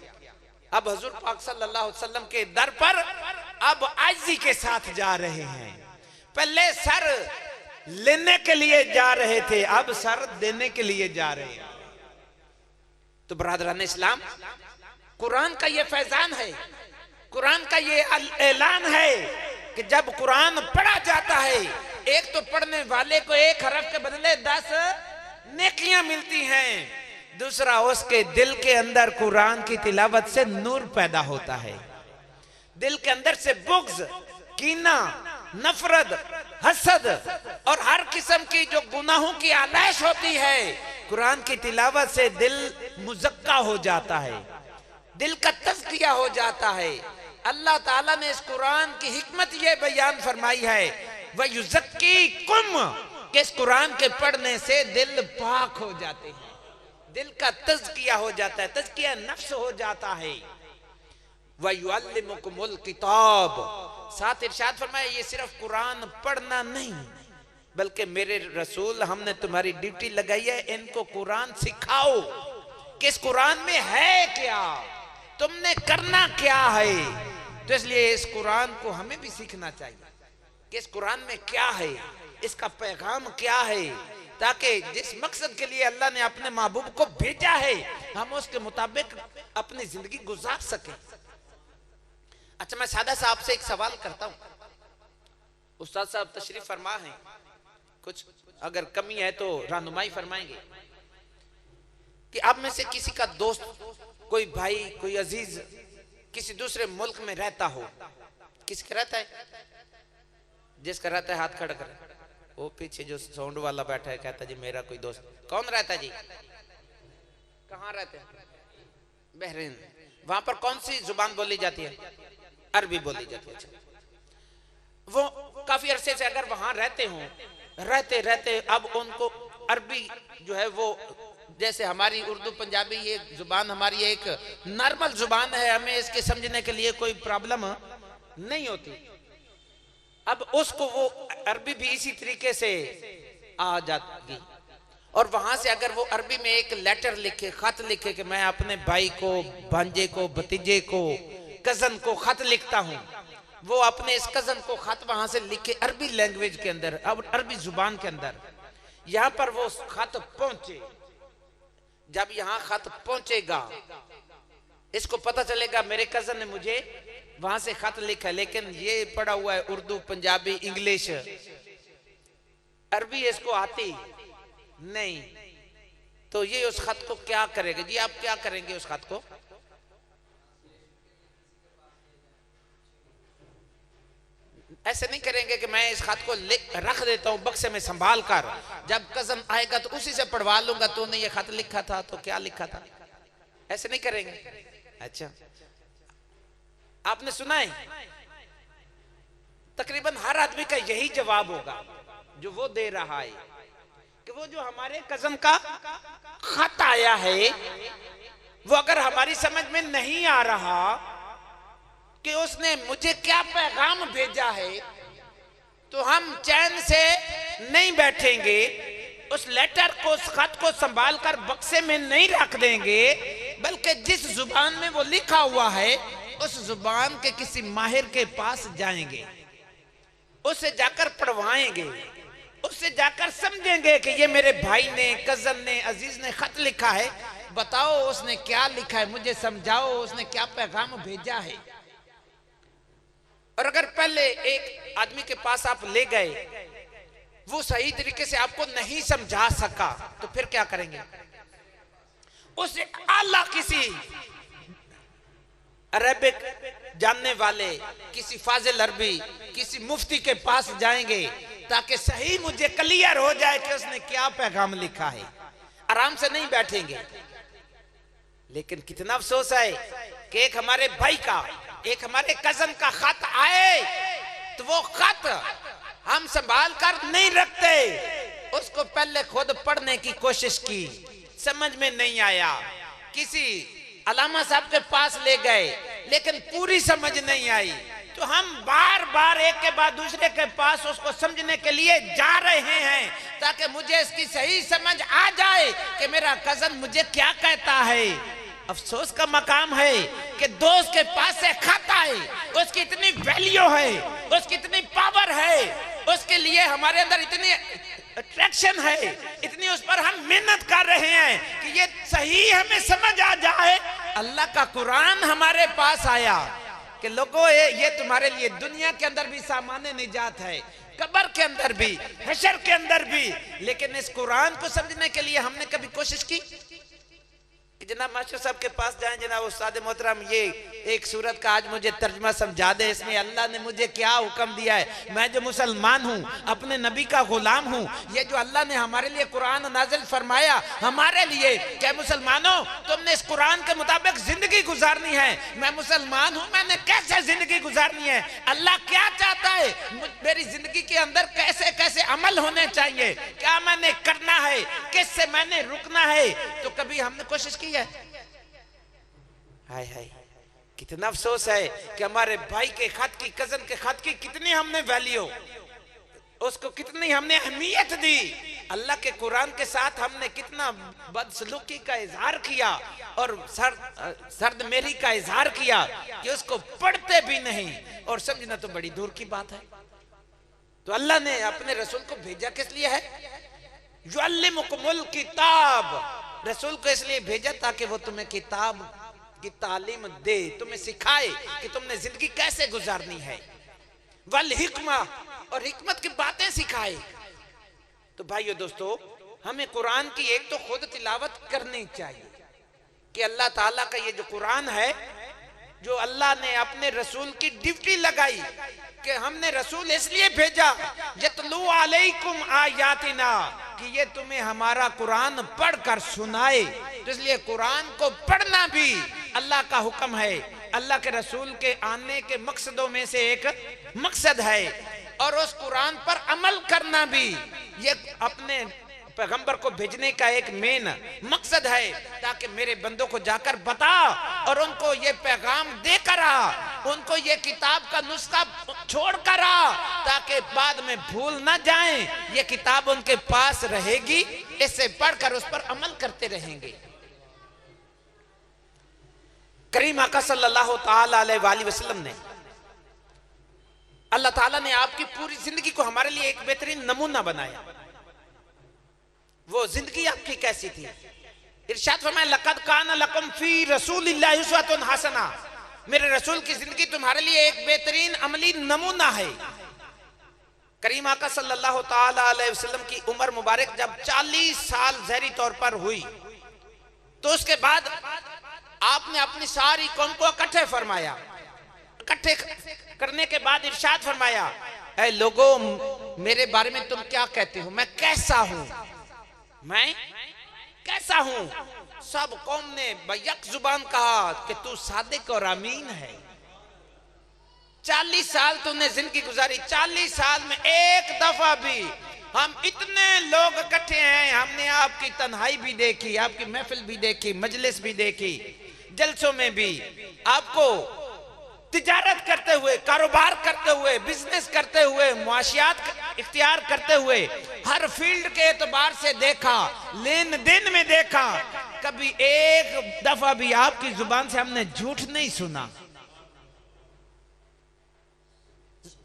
अब हुजूर पाक सल्लल्लाहु अलैहि वसल्लम के दर पर अब आजिज़ी के साथ जा रहे हैं। पहले सर लेने के लिए जा रहे थे, अब सर देने के लिए जा रहे हैं। तो बरादरान इस्लाम, कुरान का ये फैजान है, कुरान का ये ऐलान है कि जब कुरान पढ़ा जाता है, एक तो पढ़ने वाले को एक हरफ के बदले 10 नेकियां मिलती हैं, दूसरा उसके दिल के अंदर कुरान की तिलावत से नूर पैदा होता है, दिल के अंदर से बुग़्ज़, कीना, नफरत, हसद और हर किस्म की जो गुनाहों की आलैश होती है, कुरान की तिलावत से दिल मुज़क्का हो जाता है, दिल का तज़किया हो जाता है। अल्लाह ताला ने इस कुरान की हिकमत ये बयान फरमाई है व युज़क्कीकुम, कि इस कुरान के पढ़ने से दिल पाक हो जाते हैं, दिल का तज़किया हो जाता है, तज़किया नफ्स हो जाता है। व युअल्लिमुकुमुल किताब, साथ इरशाद फरमाया ये सिर्फ कुरान पढ़ना नहीं बल्कि मेरे रसूल हमने तुम्हारी ड्यूटी लगाई है, इनको कुरान सिखाओ कि इस कुरान में है क्या, तुमने करना क्या है। तो इसलिए इस कुरान को हमें भी सीखना चाहिए कि इस कुरान में क्या है। इसका पैगाम क्या है, ताकि जिस मकसद के लिए अल्लाह ने अपने महबूब को भेजा है हम उसके मुताबिक अपनी जिंदगी गुजार सके। अच्छा, मैं सादा सा आपसे एक सवाल करता हूं। उस्ताद साहब तशरीफ फरमा है, कुछ अगर कमी है तो रहनुमाई फरमाएंगे कि आप में से किसी का दोस्त, कोई भाई, कोई अजीज किसी दूसरे मुल्क में रहता हो। किसका रहता है? जिसका रहता है हाथ खड़ा कर। वो पीछे जो साउंड वाला बैठा है कहता जी मेरा कोई दोस्त। कौन रहता है जी? कहाँ रहते हैं? बहरीन। वहां पर कौन सी जुबान बोली जाती है? अरबी बोली जाती है। वो काफी अरसे से अगर वहां रहते हो, रहते रहते अब उनको अरबी जो है वो, जैसे हमारी उर्दू पंजाबी ये जुबान हमारी एक नॉर्मल जुबान है, हमें इसके समझने के लिए कोई प्रॉब्लम नहीं होती। अब उसको वो अरबी भी इसी तरीके से आ जाती, और वहां से अगर वो अरबी में एक लेटर लिखे, खत लिखे कि मैं अपने भाई को, भांजे को, भतीजे को, कजन को खत लिखता हूं, वो अपने इस कजन को खत वहां से लिखे अरबी लैंग्वेज के अंदर, अब अरबी जुबान के अंदर। यहां पर वो खत पहुंचे, जब यहां खत पहुंचेगा इसको पता चलेगा मेरे कजन ने मुझे वहां से खत लिखा, लेकिन ये पढ़ा हुआ है उर्दू, पंजाबी, इंग्लिश, अरबी इसको आती नहीं। तो ये उस खत को क्या करेगा जी? आप क्या करेंगे उस खत को? ऐसे नहीं करेंगे कि मैं इस खत को रख देता हूं बक्से में संभाल कर, जब कजन आएगा तो उसी से पढ़वा लूंगा, तूने ये खत लिखा था तो क्या लिखा था। ऐसे नहीं करेंगे। अच्छा, आपने सुना है तकरीबन हर आदमी का यही जवाब होगा जो वो दे रहा है कि वो जो हमारे कजन का खत आया है वो अगर हमारी समझ में नहीं आ रहा कि उसने मुझे क्या पैगाम भेजा है तो हम चैन से नहीं बैठेंगे, उस लेटर को, उस खत को संभाल कर बक्से में नहीं रख देंगे, बल्कि जिस जुबान में वो लिखा हुआ है उस जुबान के किसी माहिर के पास जाएंगे, उससे जाकर पढ़वाएंगे, उससे जाकर समझेंगे कि ये मेरे भाई ने, कजन ने, अजीज ने खत लिखा है, बताओ उसने क्या लिखा है, मुझे समझाओ उसने क्या पैगाम भेजा है। और अगर पहले एक आदमी के पास आप ले गए, वो सही तरीके से आपको नहीं समझा सका, तो फिर क्या करेंगे? उसे आला किसी अरबिक जानने वाले, किसी फाजिल अरबी, किसी मुफ्ती के पास जाएंगे ताकि सही मुझे क्लियर हो जाए कि उसने क्या पैगाम लिखा है। आराम से नहीं बैठेंगे। लेकिन कितना अफसोस है कि एक हमारे भाई का, एक हमारे कजन का खत आए तो वो खत हम संभाल कर नहीं रखते, उसको पहले खुद पढ़ने की कोशिश की, समझ में नहीं आया, किसी अलामा साहब के पास ले गए लेकिन पूरी समझ नहीं आई, तो हम बार बार एक के बाद दूसरे के पास उसको समझने के लिए जा रहे हैं ताकि मुझे इसकी सही समझ आ जाए कि मेरा कजन मुझे क्या कहता है। अफसोस का मकाम है कि दोस्त के पास से खत आए, उसकी इतनी वैल्यू है, उसकी इतनी पावर है, उसके लिए हमारे अंदर इतनी अट्रैक्शन है, इतनी उस पर हम मेहनत कर रहे हैं कि ये सही हमें समझ आ जाए। अल्लाह का कुरान हमारे पास आया कि लोगों ये तुम्हारे लिए दुनिया के अंदर भी सामान्य निजात है, कब्र के अंदर भी, हशर के अंदर भी। लेकिन इस कुरान को समझने के लिए हमने कभी कोशिश की? जनाब मास्टर साहब के पास जाएं, जनाब उस्ताद मोहतरम ये एक सूरत का आज मुझे तर्जमा समझा दे, इसमें अल्लाह ने मुझे क्या हुक्म दिया है। मैं जो मुसलमान हूँ, अपने नबी का गुलाम हूँ, ये जो अल्लाह ने हमारे लिए कुरान नाजिल फरमाया हमारे लिए, क्या मुसलमानों तुमने इस कुरान के मुताबिक जिंदगी गुजारनी है? मैं मुसलमान हूँ, मैंने कैसे जिंदगी गुजारनी है? अल्लाह क्या चाहता है? मेरी जिंदगी के अंदर कैसे कैसे अमल होने चाहिए? क्या मैंने करना है? किससे मैंने रुकना है? तो कभी हमने कोशिश की है? हाय हाय, कितना अफसोस है कि हमारे भाई के खत की, कजन के खत की कितनी हमने वैल्यू, उसको कितनी हमने अहमियत दी। अल्लाह के कुरान के साथ हमने कितना बदसलूकी का इजहार किया और सर्द मेरी का इजहार किया कि उसको पढ़ते भी नहीं, और समझना तो बड़ी दूर की बात है। तो अल्लाह ने अपने रसूल को भेजा किस लिए है? युअल्लिमुकुमुल किताब, रसूल को इसलिए भेजा ताकि वो तुम्हें किताब की तालीम दे, तुम्हें सिखाए कि तुमने जिंदगी कैसे गुजारनी है। वल हिकमा, और हिकमत की बातें सिखाए। तो भाइयों दोस्तों, हमें कुरान की एक तो खुद तिलावत करनी चाहिए कि अल्लाह ताला का ये जो कुरान है, जो अल्लाह ने अपने रसूल की ड्यूटी लगाई कि हमने रसूल इसलिए भेजा यतलू अलैकुम आयातिना, कि ये तुम्हें हमारा कुरान पढ़कर सुनाए। तो इसलिए कुरान को पढ़ना भी अल्लाह का हुक्म है, अल्लाह के रसूल के आने के मकसदों में से एक मकसद है। और उस कुरान पर अमल करना भी ये अपने पैगंबर को भेजने का एक मेन मकसद है, ताकि मेरे बंदों को जाकर बता और उनको ये पैगाम देकर आ, उनको ये किताब का नुस्खा छोड़ कर आ, ताकि बाद में भूल ना जाएं। ये किताब उनके पास रहेगी, इससे पढ़कर उस पर अमल करते रहेंगे। करीम आका सल्लल्लाहु ताला अलैहि वसल्लम ने, अल्लाह ताला ने आपकी पूरी जिंदगी को हमारे लिए एक बेहतरीन नमूना बनाया। वो जिंदगी आपकी कैसी थी? इरशाद फरमाया, लक़द कान लकुम फी रसूलिल्लाहि उस्वतुन हसना, मेरे रसूल की जिंदगी तुम्हारे लिए एक बेहतरीन अमली नमूना है। करीम आका सल्लल्लाहु ताला अलैहि वसल्लम की उम्र मुबारक जब 40 साल ज़हरी तौर पर हुई, तो उसके बाद आपने अपनी सारी कौम को इकट्ठे फरमाया। इकट्ठे करने के बाद इरशाद फरमाया, ऐ लोगों, मेरे बारे में तुम क्या कहते हो? मैं कैसा हूं? मैं कैसा हूं? सब कौम ने बैक जुबान कहा कि तू सादिक और अमीन है। 40 साल तुमने जिंदगी गुजारी, 40 साल में एक दफा भी हम इतने लोग इकट्ठे हैं, हमने आपकी तन्हाई भी देखी, आपकी महफिल भी देखी, मजलिस भी देखी, जलसों में भी आपको तिजारत करते हुए, कारोबार करते हुए, बिजनेस करते हुए, मुआशियात इख्तियार करते हुए, हर फील्ड के एतबार से देखा, लेन देन में देखा। कभी एक दफा भी आपकी जुबान से हमने झूठ नहीं सुना।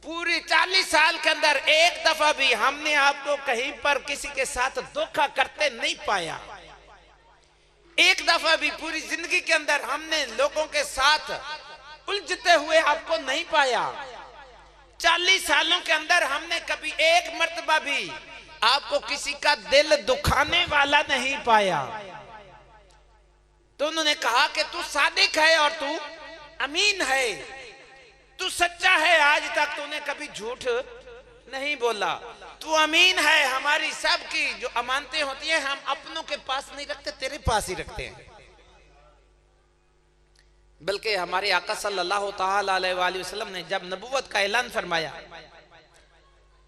पूरी 40 साल के अंदर एक दफा भी हमने आपको कहीं पर किसी के साथ धोखा करते नहीं पाया। एक दफा भी पूरी जिंदगी के अंदर हमने लोगों के साथ उलझते हुए आपको नहीं पाया। 40 सालों के अंदर हमने कभी एक मर्तबा भी आपको किसी का दिल दुखाने वाला नहीं पाया। तो उन्होंने कहा कि तू सादिक है और तू अमीन है, तू सच्चा है, आज तक तूने कभी झूठ नहीं बोला, तू अमीन है। हमारी सब की जो अमानतें होती हैं हम अपनों के पास नहीं रखते, तेरे पास ही रखते हैं। बल्कि हमारे आका सल्लल्लाहु ताला अलैहि वसल्लम ने जब नबुव्वत का ऐलान फरमाया,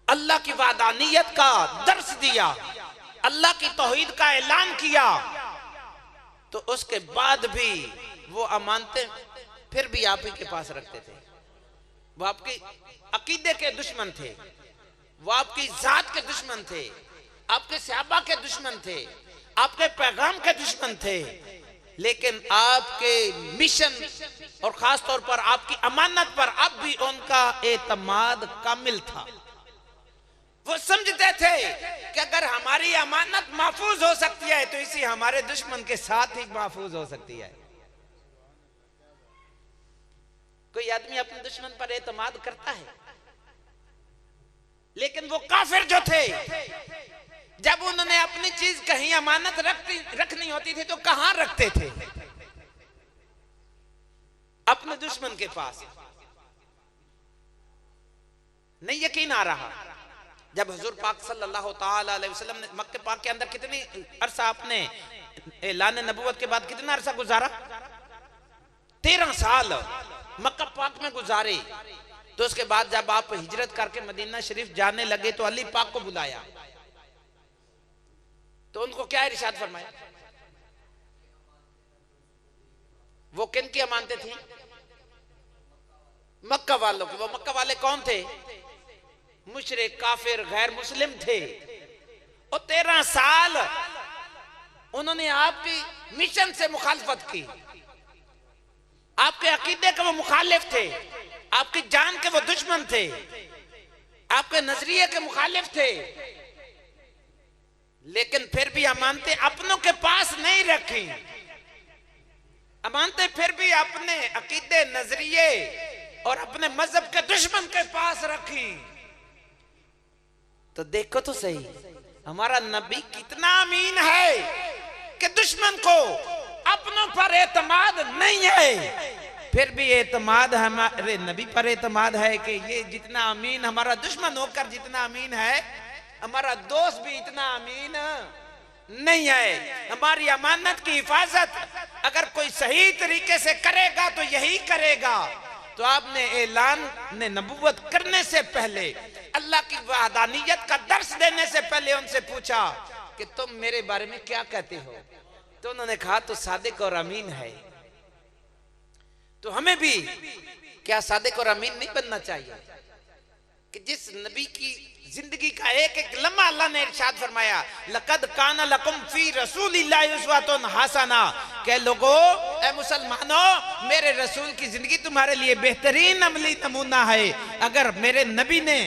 अल्लाह की वादानियत का दर्स दिया, अल्लाह की तौहीद का ऐलान किया, तो उसके बाद भी वो अमानतें फिर भी आप ही के पास रखते थे। वो आपके अकीदे के दुश्मन थे, वो आपकी जात के दुश्मन थे, आपके सहाबा के दुश्मन थे, आपके पैगाम के दुश्मन थे, लेकिन आपके मिशन और खास तौर पर आपकी अमानत पर अब भी उनका एतमाद कामिल था। वो समझते थे कि अगर हमारी अमानत महफूज हो सकती है तो इसी हमारे दुश्मन के साथ ही महफूज हो सकती है। कोई आदमी अपने दुश्मन पर एतमाद करता है, लेकिन वो काफिर जो थे, जब उन्होंने अपनी चीज कहीं अमानत रखनी होती थी तो कहां रखते थे? अपने दुश्मन के पास। नहीं यकीन आ रहा, जब हुजूर पाक सल्लल्लाहु ताला अलैहि वसल्लम ने मक्के पाक के अंदर कितनी अरसा आपने ऐलान नबुव्वत के बाद कितना अरसा गुजारा? 13 साल मक्का पाक में गुजारे। तो उसके बाद जब आप हिजरत करके मदीना शरीफ जाने लगे तो अली पाक को बुलाया, तो उनको क्या इरशाद फरमाया? वो किन की अमानतें थी? मक्का वालों की। वो मक्का वाले कौन थे? मुशरिक, काफिर, गैर मुस्लिम थे। और 13 साल उन्होंने आपकी मिशन से मुखालफत की, आपके अकीदे के वो मुखालिफ थे, आपकी जान के वो दुश्मन थे। आपके नजरिए के मुखालिफ थे, लेकिन फिर भी अमानतें अपनों के पास नहीं रखी। अमानतें फिर भी अपने अकीदे, नजरिए और अपने मजहब के दुश्मन के पास रखी। तो देखो तो सही, हमारा नबी कितना अमीन है कि दुश्मन को अपनों पर एतमाद नहीं है, फिर भी एतमाद हमारे नबी पर एतमाद है कि ये जितना अमीन हमारा दुश्मन होकर जितना अमीन है, हमारा दोस्त भी इतना अमीन नहीं है। हमारी अमानत की हिफाजत अगर कोई सही तरीके से करेगा तो यही करेगा। तो आपने ऐलान ने नबूवत करने से पहले, अल्लाह की वहदानियत का दर्स देने से पहले उनसे पूछा कि तुम मेरे बारे में क्या कहते हो? तो उन्होंने कहा तो सादिक और अमीन है। तो हमें भी क्या सादिक और अमीन नहीं बनना चाहिए कि जिस नबी की जिंदगी का एक एक लम्हा अल्लाह ने इरशाद फरमाया, लक़द काना लकुम फी रसूलिल्लाहि उस्वतुन हसना, के लोगों, ए मुसलमानों, मेरे रसूल की जिंदगी तुम्हारे लिए बेहतरीन अमली नमूना है। अगर मेरे नबी ने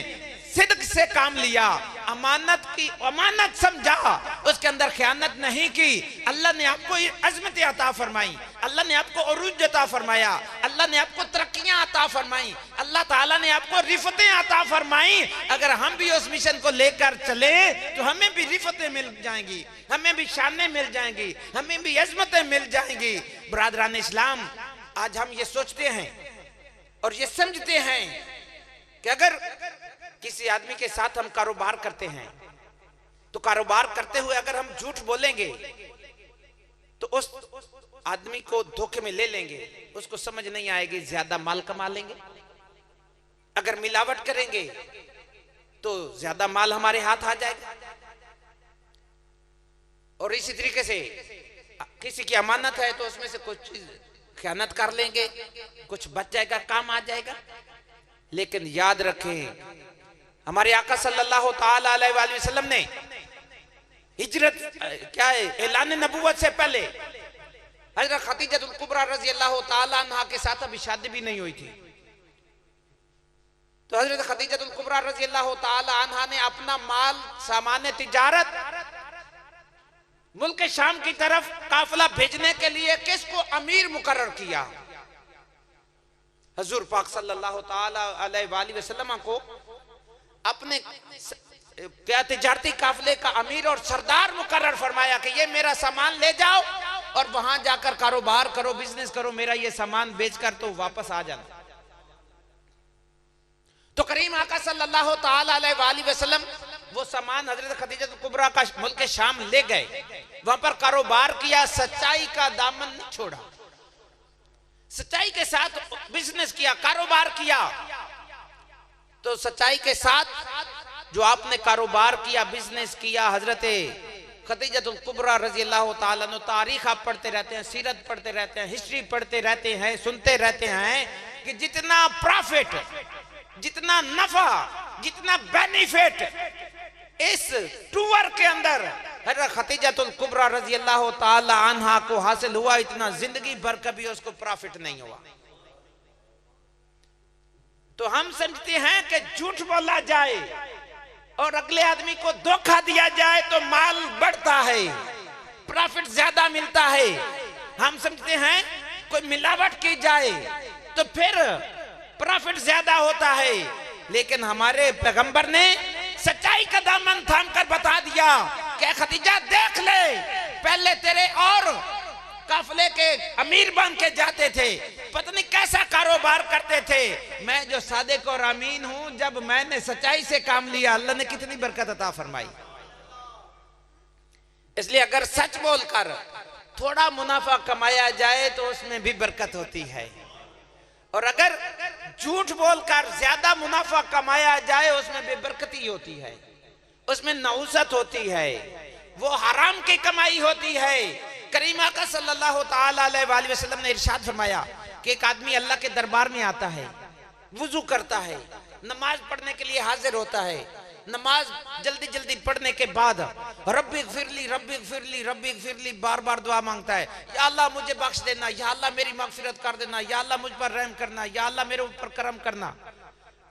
सिद्क से काम लिया, अमानत की अमानत समझा, उसके अंदर खयानत नहीं की, अल्लाह ने आपको अज़मत अता फरमाई, अल्लाह ने आपको उरूज अता फरमाया, अल्लाह ने आपको तरक्कियां अता फरमाई, अल्लाह ताला ने आपको रिफतें अता फरमाई। अगर हम भी उस मिशन को लेकर चले तो हमें भी रिफतें मिल जाएंगी, हमें भी शानें मिल जाएंगी, हमें भी अज़मतें मिल जाएंगी। बरादरान इस्लाम, आज हम ये सोचते हैं और ये समझते हैं कि अगर किसी आदमी के साथ हम कारोबार करते हैं तो कारोबार करते हुए अगर हम झूठ बोलेंगे तो उस आदमी को धोखे में ले लेंगे, उसको समझ नहीं आएगी, ज्यादा माल कमा लेंगे। अगर मिलावट करेंगे तो ज्यादा माल हमारे हाथ आ जाएगा। और इसी तरीके से किसी की अमानत है तो उसमें से कुछ खयानत कर लेंगे, कुछ बच जाएगा, काम आ जाएगा। लेकिन याद रखें, हमारे आका सल्लल्लाहु ताला अलैहि वसल्लम ने हिजरत क्या है, ऐलान नबूवत से पहले हजरत खदीजतुल कुबरा रज़ी अल्लाह ताला अन्हा के साथ अभी शादी भी नहीं हुई थी। तो हजरत खदीजतुल कुबरा रज़ी अल्लाह ताला अन्हा ने अपना माल, सामान तिजारत मुल्क शाम की तरफ काफिला भेजने के लिए किसको अमीर मुकर्रर किया? हुजूर पाक सल्लल्लाहु ताला अलैहि वसल्लम को अपने क्या तिजारती काफिले का अमीर और सरदार मुकर्रर फरमाया कि ये मेरा सामान ले जाओ और वहां जाकर कारोबार करो, बिजनेस करो, मेरा ये सामान बेचकर तो वापस आ जाना। तो करीम आका सल्लल्लाहु ताला अलैहि वसल्लम वो सामान हजरत खदीजत कुबरा का मुल्क शाम ले गए, वहां पर कारोबार किया, सच्चाई का दामन नहीं छोड़ा, सच्चाई के साथ बिजनेस किया, कारोबार किया। तो सच्चाई के साथ जो आपने कारोबार किया, बिजनेस किया, हजरत खदीजतुल कुबरा रज़ी अल्लाह ताला अन्हा, तारीख आप पढ़ते रहते हैं, सीरत पढ़ते रहते हैं, हिस्ट्री पढ़ते रहते हैं, सुनते रहते हैं कि जितना प्रॉफिट, जितना नफा, जितना बेनिफिट इस टूर के अंदर हजरत खदीजतुल कुबरा रज़ी अल्लाह ताला अन्हा को हासिल हुआ, इतना जिंदगी भर कभी उसको प्रॉफिट नहीं हुआ। तो हम समझते हैं कि झूठ बोला जाए और अगले आदमी को धोखा दिया जाए तो माल बढ़ता है, प्रॉफिट ज्यादा मिलता है। हम समझते हैं कोई मिलावट की जाए तो फिर प्रॉफिट ज्यादा होता है। लेकिन हमारे पैगंबर ने सच्चाई का दामन थाम कर बता दिया कि खदीजा देख ले, पहले तेरे और काफिले के अमीर बन के जाते थे, पत्नी कैसा कारोबार करते थे, मैं जो सादिक और अमीन हूं, जब मैंने सच्चाई से काम लिया अल्लाह ने कितनी बरकत अता फरमाई। इसलिए अगर सच बोलकर थोड़ा मुनाफा कमाया जाए तो उसमें भी बरकत होती है, और अगर झूठ बोलकर ज्यादा मुनाफा कमाया जाए उसमें बेबरकती होती है, उसमें नहुसत होती है, वो हराम की कमाई होती है। करीम आका सल्लल्लाहु ताला अलैहि वसल्लम ने इरशाद फरमाया कि एक आदमी अल्लाह के दरबार में आता है, वुजू करता है, नमाज पढ़ने के लिए हाजिर होता है, नमाज जल्दी जल्दी पढ़ने के बाद रब्बी ग़फिरली रब्बी ग़फिरली रब्बी ग़फिरली बार बार दुआ मांगता है, या अल्लाह मुझे बख्श देना, या अल्लाह मेरी मगफिरत कर देना, या अल्लाह मुझ पर रहम करना, या अल्लाह मेरे ऊपर करम करना।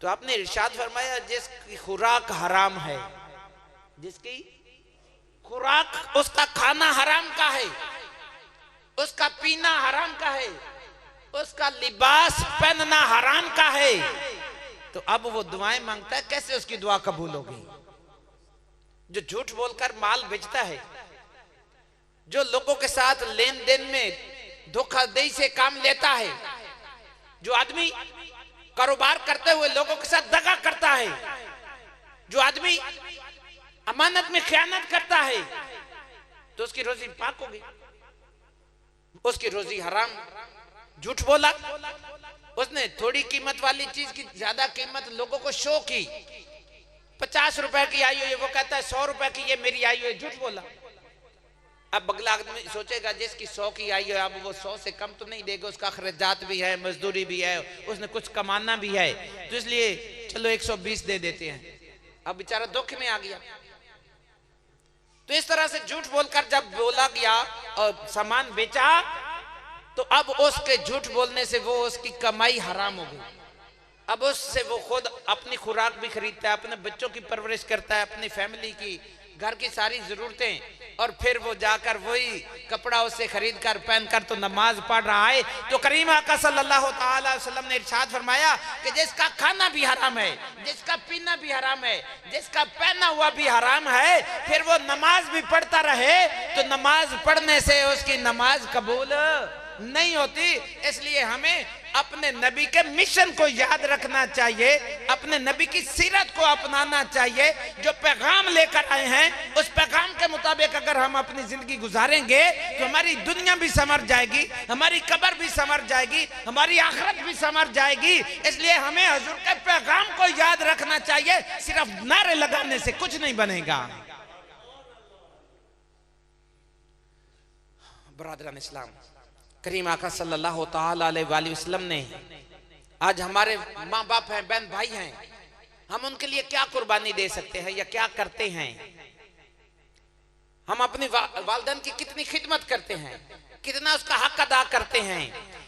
तो आपने इरशाद फरमाया जिसकी खुराक हराम है, जिसकी खुराक, उसका खाना हराम का है, उसका पीना हराम का है, उसका लिबास पहनना हराम का है, तो अब वो दुआएं मांगता है, कैसे उसकी दुआ कबूल होगी? जो झूठ बोलकर माल बेचता है, जो लोगों के साथ लेन देन में धोखाधड़ी से काम लेता है, जो आदमी कारोबार करते हुए लोगों के साथ दगा करता है, जो आदमी अमानत में खयानत करता है, तो उसकी रोजी पाक होगी। उसकी रोजी हराम। झूठ बोला, उसने थोड़ी कीमत वाली चीज की ज्यादा कीमत लोगों को शो की, 50 रुपए की आई हुई, वो कहता है 100 रुपए की ये मेरी आई हुई, झूठ बोला। अब अगला आदमी सोचेगा जिसकी 100 की आई है, अब वो 100 से कम तो नहीं देगा, उसका खर्चात भी है, मजदूरी भी है, उसने कुछ कमाना भी है, तो इसलिए चलो 120 दे देते हैं। अब बेचारा धोखे में आ गया। तो इस तरह से झूठ बोलकर जब बोला गया और सामान बेचा, तो अब उसके झूठ बोलने से वो उसकी कमाई हराम हो गई। अब उससे वो खुद अपनी खुराक भी खरीदता है, अपने बच्चों की परवरिश करता है, अपनी फैमिली की, घर की सारी जरूरतें, और फिर वो जाकर वही कपड़ा उससे खरीद कर पहनकर तो नमाज पढ़ रहा है। तो करीम आका सल्लल्लाहु अलैहि वसल्लम ने इरशाद फरमाया कि जिसका खाना भी हराम है, जिसका पीना भी हराम है, जिसका पहना हुआ भी हराम है, फिर वो नमाज भी पढ़ता रहे, तो नमाज पढ़ने से उसकी नमाज कबूल नहीं होती। इसलिए हमें अपने नबी के मिशन को याद रखना चाहिए, अपने नबी की सीरत को अपनाना चाहिए। जो पैगाम लेकर आए हैं उस पैगाम के मुताबिक अगर हम अपनी जिंदगी गुजारेंगे तो हमारी दुनिया भी संवर जाएगी, हमारी कब्र भी संवर जाएगी, हमारी आखिरत भी संवर जाएगी। इसलिए हमें हुजूर के पैगाम को याद रखना चाहिए। सिर्फ नारे लगाने से कुछ नहीं बनेगा। बरादरान इस्लाम, करीम आका सल्लल्लाहु ताला अलैहि वसल्लम ने आज हमारे माँ बाप हैं, बहन भाई हैं, हम उनके लिए क्या कुर्बानी दे सकते हैं या क्या करते हैं? हम अपनी वालिदैन की कितनी खिदमत करते हैं, कितना उसका हक अदा करते हैं?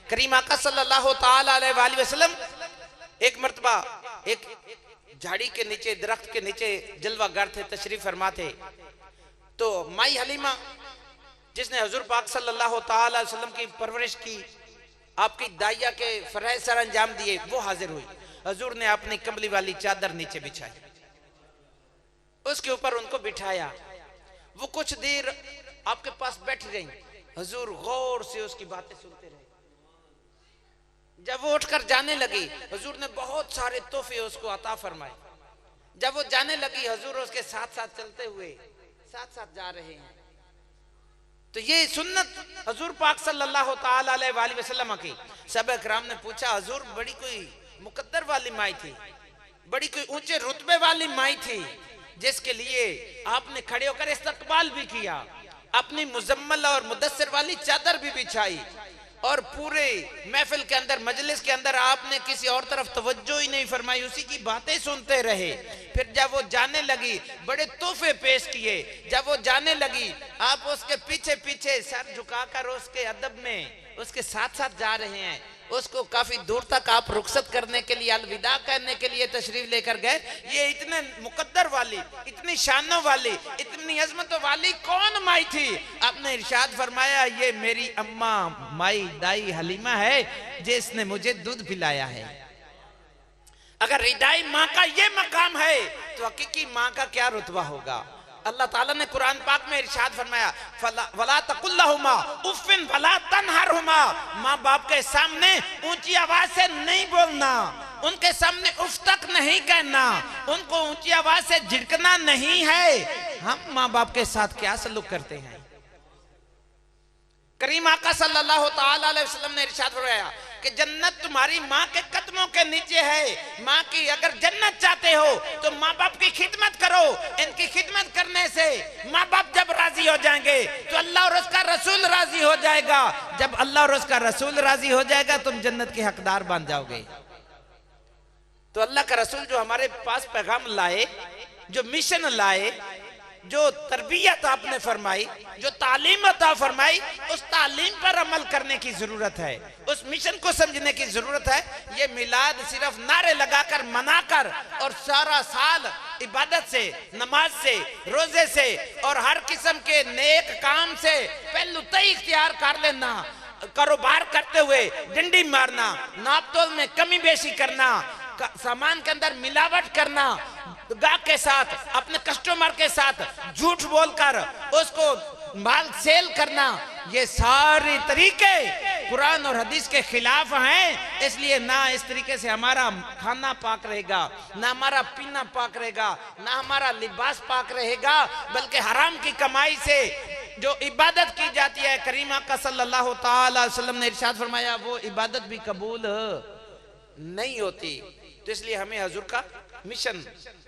करीम आका सल्लल्लाहु ताला अलैहि वसल्लम एक मर्तबा एक झाड़ी के नीचे, दरख्त के नीचे जलवागर थे, तशरीफ फरमा थे। तो माई हलीमा जिसने हुजूर पाक सल्लल्लाहु ताला अलैहि वसल्लम की परवरिश की, आपकी दाइया के फराइज सर अंजाम दिए, वो हाजिर हुई। हुजूर ने अपनी कंबली वाली चादर नीचे बिछाई, उसके ऊपर उनको बिठाया। वो कुछ देर आपके पास बैठ रही। हुजूर गौर से उसकी बातें सुनते रहे। जब वो उठकर जाने लगी, हुजूर ने बहुत सारे तोहफे उसको अता फरमाए। जब वो जाने लगी, हुजूर उसके साथ साथ चलते हुए साथ साथ जा रहे हैं। तो ये सुन्नत हुजूर पाक सल्लल्लाहु ताला अलैहि वसल्लम की। सहाबा किराम ने पूछा, हुजूर बड़ी कोई मुकद्दर वाली माई थी, बड़ी कोई ऊंचे रुतबे वाली माई थी, जिसके लिए आपने खड़े होकर इस्तकबाल भी किया, अपनी मुजम्मल और मुदस्सिर वाली चादर भी बिछाई, और पूरे महफिल के अंदर, मजलिस के अंदर आपने किसी और तरफ तवज्जो ही नहीं फरमाई, उसी की बातें सुनते रहे। फिर जब वो जाने लगी, बड़े तोहफे पेश किए। जब वो जाने लगी, आप उसके पीछे पीछे सर झुकाकर उसके अदब में उसके साथ साथ जा रहे हैं। उसको काफी दूर तक आप रुखसत करने के लिए, अलविदा कहने के लिए तशरीफ लेकर गए। ये इतने मुकद्दर वाली, इतनी शानों वाली, इतनी अजमतों वाली कौन माई थी? आपने इरशाद फरमाया, ये मेरी अम्मा माई दाई हलीमा है, जिसने मुझे दूध पिलाया है। अगर रिदाई माँ का ये मकाम है तो हकीकी माँ का क्या रुतबा होगा? अल्लाह ताला ने कुरान पाक में इरशाद फरमाया, वला तकुल्लहुमा उफ़्फ़िन वला तनहरहुमा। माँ बाप के सामने ऊंची आवाज से नहीं बोलना, उनके सामने उफ तक नहीं कहना, उनको ऊंची आवाज से झिड़कना नहीं है। हम माँ बाप के साथ क्या सलूक करते हैं? करीम आका सल्लल्लाहु ताला अलैहि वसल्लम ने इरशाद फरमाया कि जन्नत तुम्हारी माँ के कदमों के नीचे है। माँ की अगर जन्नत चाहते हो तो माँ बाप की खिदमत करो। इनकी खिदमत करने से माँ बाप जब राजी हो जाएंगे तो अल्लाह और उसका रसूल राजी हो जाएगा। जब अल्लाह और उसका रसूल राजी हो जाएगा तुम जन्नत के हकदार बन जाओगे। तो अल्लाह का रसूल जो हमारे पास पैगाम लाए, जो मिशन लाए, जो तरबियत आपने फरमाई, जो तालीम अता फरमाई, उस तालीम पर अमल करने की जरूरत है, उस मिशन को समझने की जरूरत है। ये मिलाद सिर्फ नारे लगाकर मनाकर और सारा साल इबादत से, नमाज से, रोजे से और हर किस्म के नेक काम से पहलू तय इख्तियार कर लेना, कारोबार करते हुए डंडी मारना, नापतोल में कमी बेशी करना, सामान के अंदर मिलावट करना, ग्राहक के साथ, अपने कस्टमर के साथ झूठ बोलकर उसको माल सेल करना, ये सारे तरीके कुरान और हदीस के खिलाफ हैं। इसलिए ना इस तरीके से हमारा खाना पाक रहेगा, ना हमारा पीना पाक रहेगा, ना हमारा लिबास पाक रहेगा, बल्कि हराम की कमाई से जो इबादत की जाती है, करीम आका सल्लल्लाहु ताला अलैहि वसल्लम ने इरशाद फरमाया, वो इबादत भी कबूल नहीं होती। तो इसलिए हमें हुजूर का मिशन,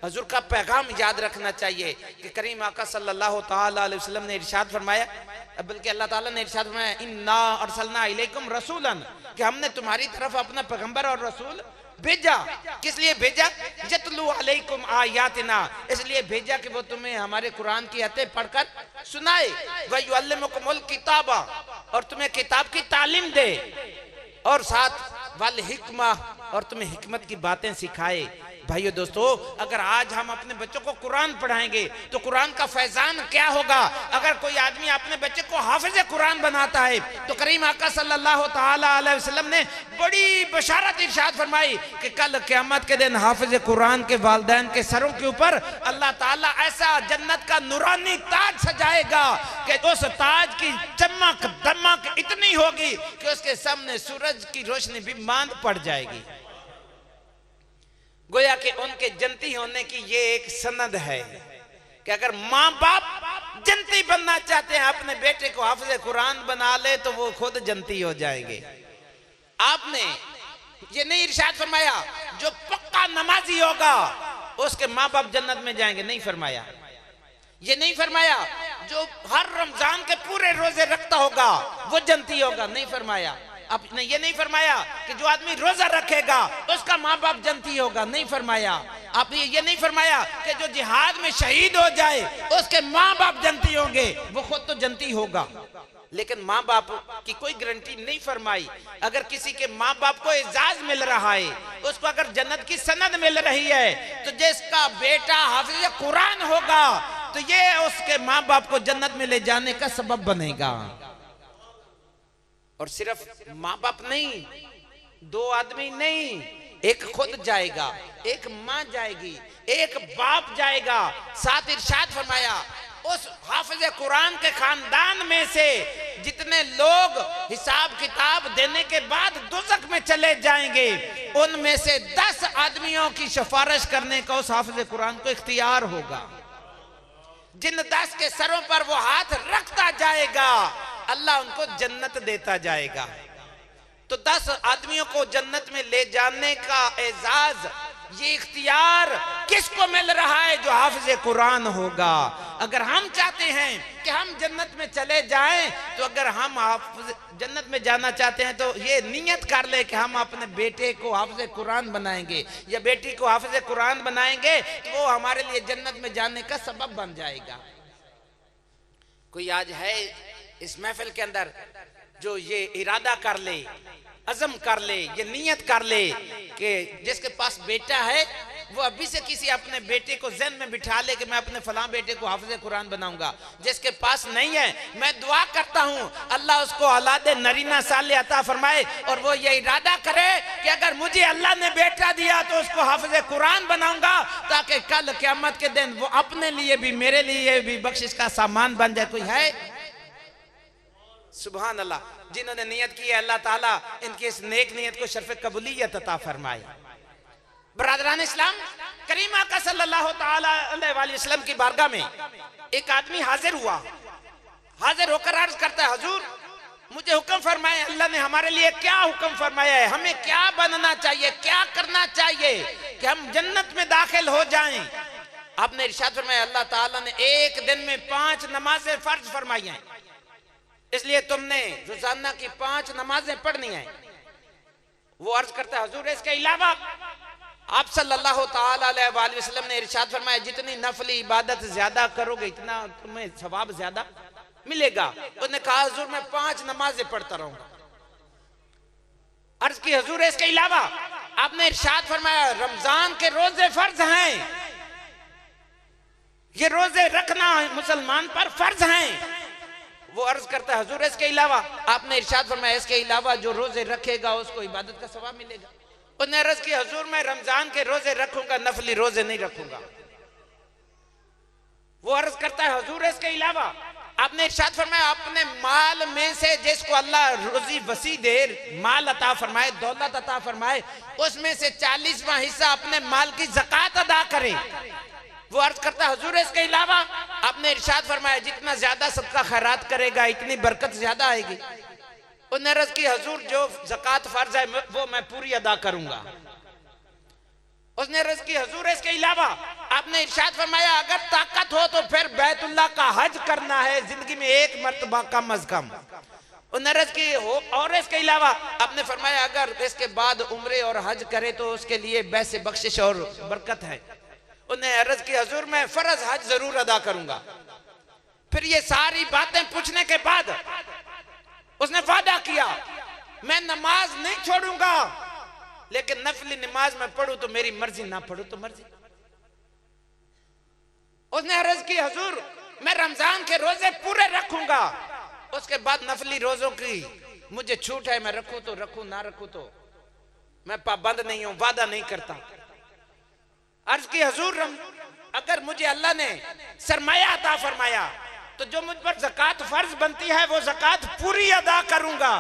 हुजूर का पैगाम याद रखना चाहिए कि करीम आका सल्लल्लाहु ताला अलैहि वसल्लम ने इरशाद फरमाया, बल्कि अल्लाह ताला ने इरशाद फरमाया, इन्ना अरसलना इलैकुम रसूलन, कि हमने तुम्हारी तरफ अपना पैगंबर और रसूल भेजा। किस लिए भेजा? यतलू अलैकुम आयातिना, इसलिए भेजा कि वो तुम्हें हमारे कुरान की आयतें पढ़कर सुनाए, व युअल्लिमुकुमुल किताबा, और तुम्हें किताब की तालीम दे, और साथ वल हिकमा, और तुम्हें हिकमत की बातें सिखाए। भाइयों दोस्तों, अगर आज हम अपने बच्चों को कुरान पढ़ाएंगे तो कुरान का फैजान क्या होगा। अगर कोई आदमी अपने बच्चे को हाफिज कुरान बनाता है तो करीम आका सल्लल्लाहु ताला अलैहि वसल्लम ने बड़ी बशारत इरशाद फरमाई कि कल क़यामत के दिन हाफिज कुरान के वालिदैन के सरों के ऊपर अल्लाह ताला ऐसा जन्नत का नूरानी ताज सजाएगा कि उस ताज की चमक दमक इतनी होगी कि उसके सामने सूरज की रोशनी भी मांद पड़ जाएगी। गोया कि उनके जन्नती होने की ये एक सनद है कि अगर माँ बाप जन्नती बनना चाहते हैं, अपने बेटे को हाफिज कुरान बना ले तो वो खुद जन्नती हो जाएंगे। आपने ये नहीं इरशाद फरमाया जो पक्का नमाजी होगा उसके माँ बाप जन्नत में जाएंगे, नहीं फरमाया। ये नहीं फरमाया जो हर रमजान के पूरे रोजे रखता होगा वो जन्नती होगा, नहीं फरमाया। आपने ये नहीं फरमाया कि जो आदमी रोजा रखेगा उसका माँ बाप जन्नती होगा, नहीं फरमाया। आपने ये नहीं फरमाया कि जो जिहाद में शहीद हो जाए उसके माँ बाप जन्नती होंगे, वो खुद तो जन्नती होगा, लेकिन माँ बाप की कोई गारंटी नहीं फरमाई। अगर किसी के माँ बाप को एजाज मिल रहा है, उसको अगर जन्नत की सनद मिल रही है, तो जिसका बेटा हाफिज कुरान होगा तो ये उसके माँ बाप को जन्नत में ले जाने का सबब बनेगा। और सिर्फ माँ बाप नहीं, दो आदमी नहीं, एक खुद जाएगा, एक माँ जाएगी, एक बाप जाएगा। साथ इरशाद फरमाया उस हाफिज कुरान के खानदान में से जितने लोग हिसाब किताब देने के बाद दोज़ख में चले जाएंगे, उनमें से 10 आदमियों की सिफारिश करने का उस हाफिज कुरान को इख्तियार होगा। जिन 10 के सरों पर वो हाथ रखता जाएगा अल्लाह उनको जन्नत देता जाएगा। तो 10 आदमियों को जन्नत में ले जाने का एजाज, ये इख्तियार किसको मिल रहा है? जो हाफिज कुरान होगा। अगर हम चाहते हैं कि हम जन्नत में चले जाएं, तो अगर हम जन्नत में जाना चाहते हैं तो ये नियत कर ले कि हम अपने बेटे को हाफिज कुरान बनाएंगे या बेटी को हाफिज कुरान बनाएंगे, तो वो हमारे लिए जन्नत में जाने का सबब बन जाएगा। कोई आज है इस महफिल के अंदर जो ये इरादा कर ले, अज़म कर ले, ये नियत कर ले कि जिसके पास बेटा है वो अभी से किसी अपने बेटे को ज़हन में बिठा ले कि मैं अपने फलां बेटे को हाफिज़ कुरान बनाऊंगा। जिसके पास नहीं है, मैं दुआ करता हूँ अल्लाह उसको औलाद नरीना साले अता फरमाए और वो ये इरादा करे कि अगर मुझे अल्लाह ने बेटा दिया तो उसको हाफिज़ कुरान बनाऊंगा, ताकि कल क़यामत के दिन वो अपने लिए भी मेरे लिए भी बख्शिश का सामान बन जाए। कोई है? सुभान अल्लाह। जिन्होंने नियत की है अल्लाह ताला इनकी इस नेक नियत को शर्फ कबूलियत अता फरमाए। बरादरान इस्लाम, करीम आका सल्लल्लाहु ताला अलैहि वसल्लम की बारगाह में एक आदमी हाजिर हुआ। हाजिर होकर अर्ज करता है, हुजूर मुझे हुक्म फरमाए, अल्लाह ने हमारे लिए क्या हुक्म फरमाया है, हमें क्या बनना चाहिए, क्या करना चाहिए कि हम जन्नत में दाखिल हो जाएं। आपने इरशाद फरमाया अल्लाह ताला ने एक दिन में 5 नमाजें फर्ज फरमाई हैं, इसलिए तुमने रोजाना की 5 नमाजें पढ़नी है। वो अर्ज करता है, हुजूर इसके अलावा आप सल्लल्लाहु ताला अलैहि वसल्लम ने इरशाद फरमाया, जितनी नफली इबादत ज्यादा करोगे इतना तुम्हें सवाब ज्यादा मिलेगा। उसने कहा हुजूर मैं 5 नमाजें पढ़ता रहूंगा। अर्ज की हुजूर इसके अलावा आपने इरशाद फरमाया रमजान के रोजे फर्ज हैं, ये रोजे रखना मुसलमान पर फर्ज हैं। वो अर्ज करता है हुजूर इसके अलावा आपने इरशाद फरमाया इसके अलावा जो रोजे रखेगा उसको इबादत का सवाब मिलेगा। उसने अर्ज की हुजूर मैं रमजान के रोजे रखूंगा, नफली रोजे नहीं रखूंगा। वो अर्ज करता है हुजूर इसके अलावा आपने इरशाद फरमाया अपने माल में से जिसको अल्लाह रोजी वसी दे, माल अता फरमाए, दौलत अता फरमाए, उसमें से 40वां हिस्सा अपने माल की ज़कात अदा करे। वो अर्ज करता है हुजूर इसके अलावा आपने इरशाद फरमाया जितना ज्यादा सदका खैरात करेगा इतनी बरकत ज्यादा आएगी। उसने अर्ज की हुजूर जो ज़कात फर्ज है वो मैं पूरी अदा करूंगा। उसने अर्ज की हुजूर इसके अलावा आपने इरशाद फरमाया अगर ताकत हो तो फिर बैतुल्लाह का हज करना है जिंदगी में 1 मर्तबा कम अज कम। उसने अर्ज की हो और इसके अलावा आपने फरमाया अगर इसके बाद उम्रे और हज करे तो उसके लिए वैसे बख्शिश और बरकत है। उन्हें अर्ज की हुजूर मैं फर्ज हज जरूर अदा करूंगा। फिर ये सारी बातें पूछने के बाद उसने वादा किया मैं नमाज नहीं छोड़ूंगा, लेकिन नफली नमाज में पढ़ूं तो मेरी मर्जी, ना पढ़ूं तो मर्जी। उसने अर्ज की हुजूर मैं रमजान के रोजे पूरे रखूंगा, उसके बाद नफली रोजों की मुझे छूट है, मैं रखूं तो रखूं, ना रखूं तो मैं पाबंद नहीं हूं, वादा नहीं करता। अर्ज की हुजूर अगर मुझे अल्लाह ने सरमाया अता फरमाया तो जो मुझ पर ज़कात फर्ज बनती है वो ज़कात पूरी अदा करूंगा।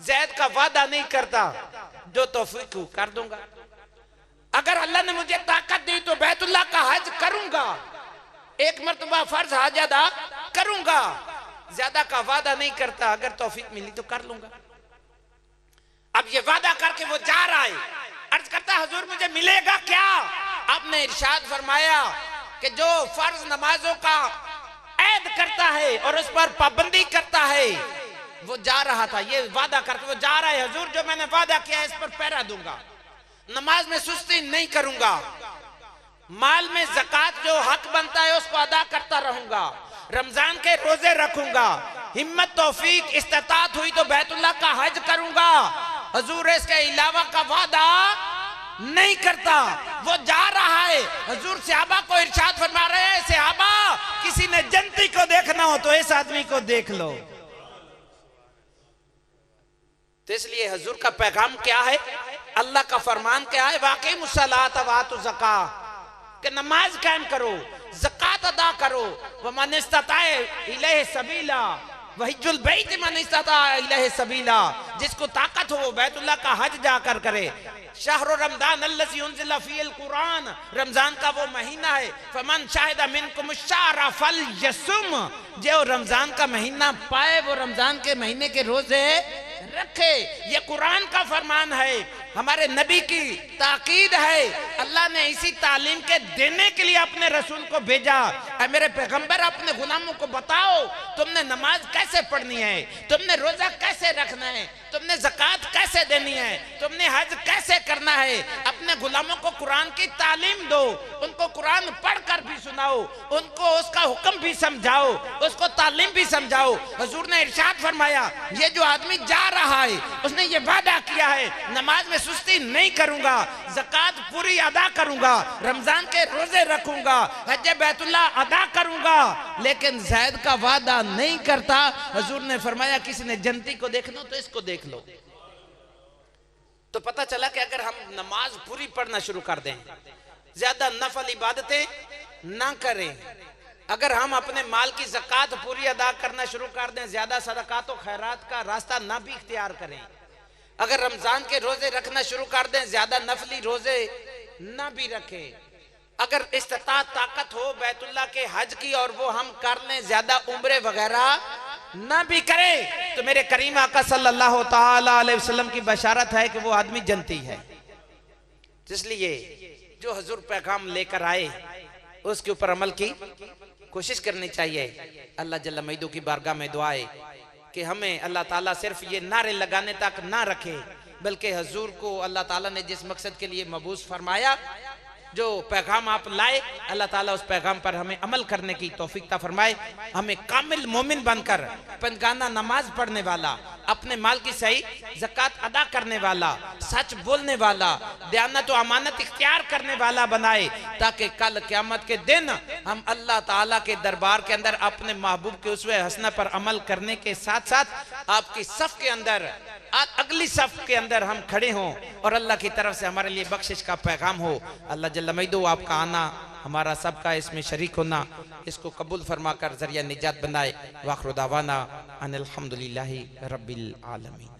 ज़ैद का वादा नहीं करता, जो तौफीक हो कर दूंगा। अगर अल्लाह ने मुझे ताकत दी तो बैतुल्लाह का हज करूंगा, 1 मर्तबा फर्ज हज अदा करूंगा। ज्यादा का वादा नहीं करता, अगर तौफीक मिली तो कर लूंगा। अब ये वादा करके वो जा रहा है। अर्ज करता हुजूर मुझे मिलेगा क्या? आपने इरशाद फरमाया कि जो फर्ज नमाजों का ऐद करता है और उस पर पाबंदी करता है वो जा रहा था, ये वादा करके वो जा रहा है। हुजूर जो मैंने वादा किया है इस पर पहरा दूंगा, नमाज में सुस्ती नहीं करूंगा, माल में ज़कात जो हक बनता है उसको अदा करता रहूंगा, रमजान के रोजे रखूंगा, हिम्मत तौफीक इस्तात हुई तो बैतुल्लाह का हज करूंगा। हुजूर इसके अलावा का वादा नहीं करता, वो जा रहा है। हुजूर सहाबा को इरशाद फरमा रहे हैं सहाबा किसी ने जन्नती को देखना हो तो इस आदमी को देख लो। तो इसलिए हुजूर का पैगाम क्या है, अल्लाह का फरमान क्या है, वाकई मुसलात वातु ज़का, कि नमाज कायम करो, ज़कात अदा करो। वमन इस्तताअ इलैहि सबीला वहिजुल बैत मन इस्तताअ इलैहि सबीला, जिसको ताकत हो वो बैतुल्लाह का हज जाकर करे। शहर रमजान अल्लज़ी उन्ज़िला फ़ीहिल कुरान, रमजान का वो महीना है। फमन शाहिदा मिनकुम अश-शहरा फलयसुम, जो रमजान का महीना पाए वो रमजान के महीने के रोजे रखे। ये कुरान का फरमान है, हमारे नबी की ताकीद है। अल्लाह ने इसी तालीम के देने के लिए अपने रसूल को भेजा। मेरे पैगंबर अपने गुलामों को बताओ तुमने नमाज कैसे पढ़नी है, तुमने रोजा कैसे रखना है, तुमने ज़कात कैसे देनी है, तुमने हज कैसे करना है। अपने गुलामों को कुरान की तालीम दो, उनको कुरान पढ़कर भी सुनाओ, उनको उसका हुक्म भी समझाओ, उसको तालीम भी समझाओ। हुजूर ने इरशाद फरमाया ये जो आदमी जा रहा है उसने ये वादा किया है नमाज में सुस्ती नहीं करूंगा, ज़कात पूरी अदा करूंगा, रमजान के रोजे रखूंगा, हज बैतुल्लाह अदा करूंगा, लेकिन ज़ैद का वादा नहीं करता। हुजूर ने फरमाया किसी ने जन्नती को देखना तो इसको देख लो। तो पता चला कि अगर हम नमाज पूरी पढ़ना शुरू कर दें, ज्यादा नफल इबादतें ना करें, अगर हम अपने माल की ज़कात पूरी अदा करना शुरू कर दें, ज्यादा सदकात और खैरात का रास्ता ना भी इख्तियार करें, अगर रमजान के रोजे रखना शुरू कर दें, ज्यादा नफली रोजे ना भी रखें, अगर इस्तिताअत ताकत हो बैतुल्लाह के हज की और वो हम कर लें, ज्यादा उम्रे वगैरह ना भी करें, तो मेरे करीम आका सल्लल्लाहु ताला अलैहि वसल्लम की बशारत है कि वो आदमी जन्नती है। इसलिए जो हुजूर पैगाम लेकर आए उसके ऊपर अमल की कोशिश करनी चाहिए। अल्लाह जल्ल मईदू की बारगाह में दुआ है कि हमें अल्लाह ताला सिर्फ ये नारे लगाने तक ना रखे, बल्कि हजूर को अल्लाह ताला ने जिस मकसद के लिए मबूस फरमाया, जो पैगाम आप लाए, अल्लाह ताला उस पैगाम पर हमें अमल करने की तौफीक ता फरमाए। हमें कामिल मोमिन बनकर पंजगाना नमाज पढ़ने वाला, अपने माल की सही ज़कात अदा करने वाला, सच बोलने वाला, दयानत और अमानत इख्तियार करने वाला बनाए, ताकि कल क़यामत के दिन हम अल्लाह ताला के दरबार के अंदर अपने महबूब के उसवे हसना पर अमल करने के साथ साथ आपकी सफ के अंदर, अगली सफ के अंदर हम खड़े हों और अल्लाह की तरफ से हमारे लिए बख्शिश का पैगाम हो। अल्लाह जल्ल मजदू आपका आना, हमारा सबका इसमें शरीक होना, इसको कबूल फरमा कर जरिया निजात बनाए। वाखिर दावाना अनिल हम्दुलिल्लाहि रब्बिल आलमीन।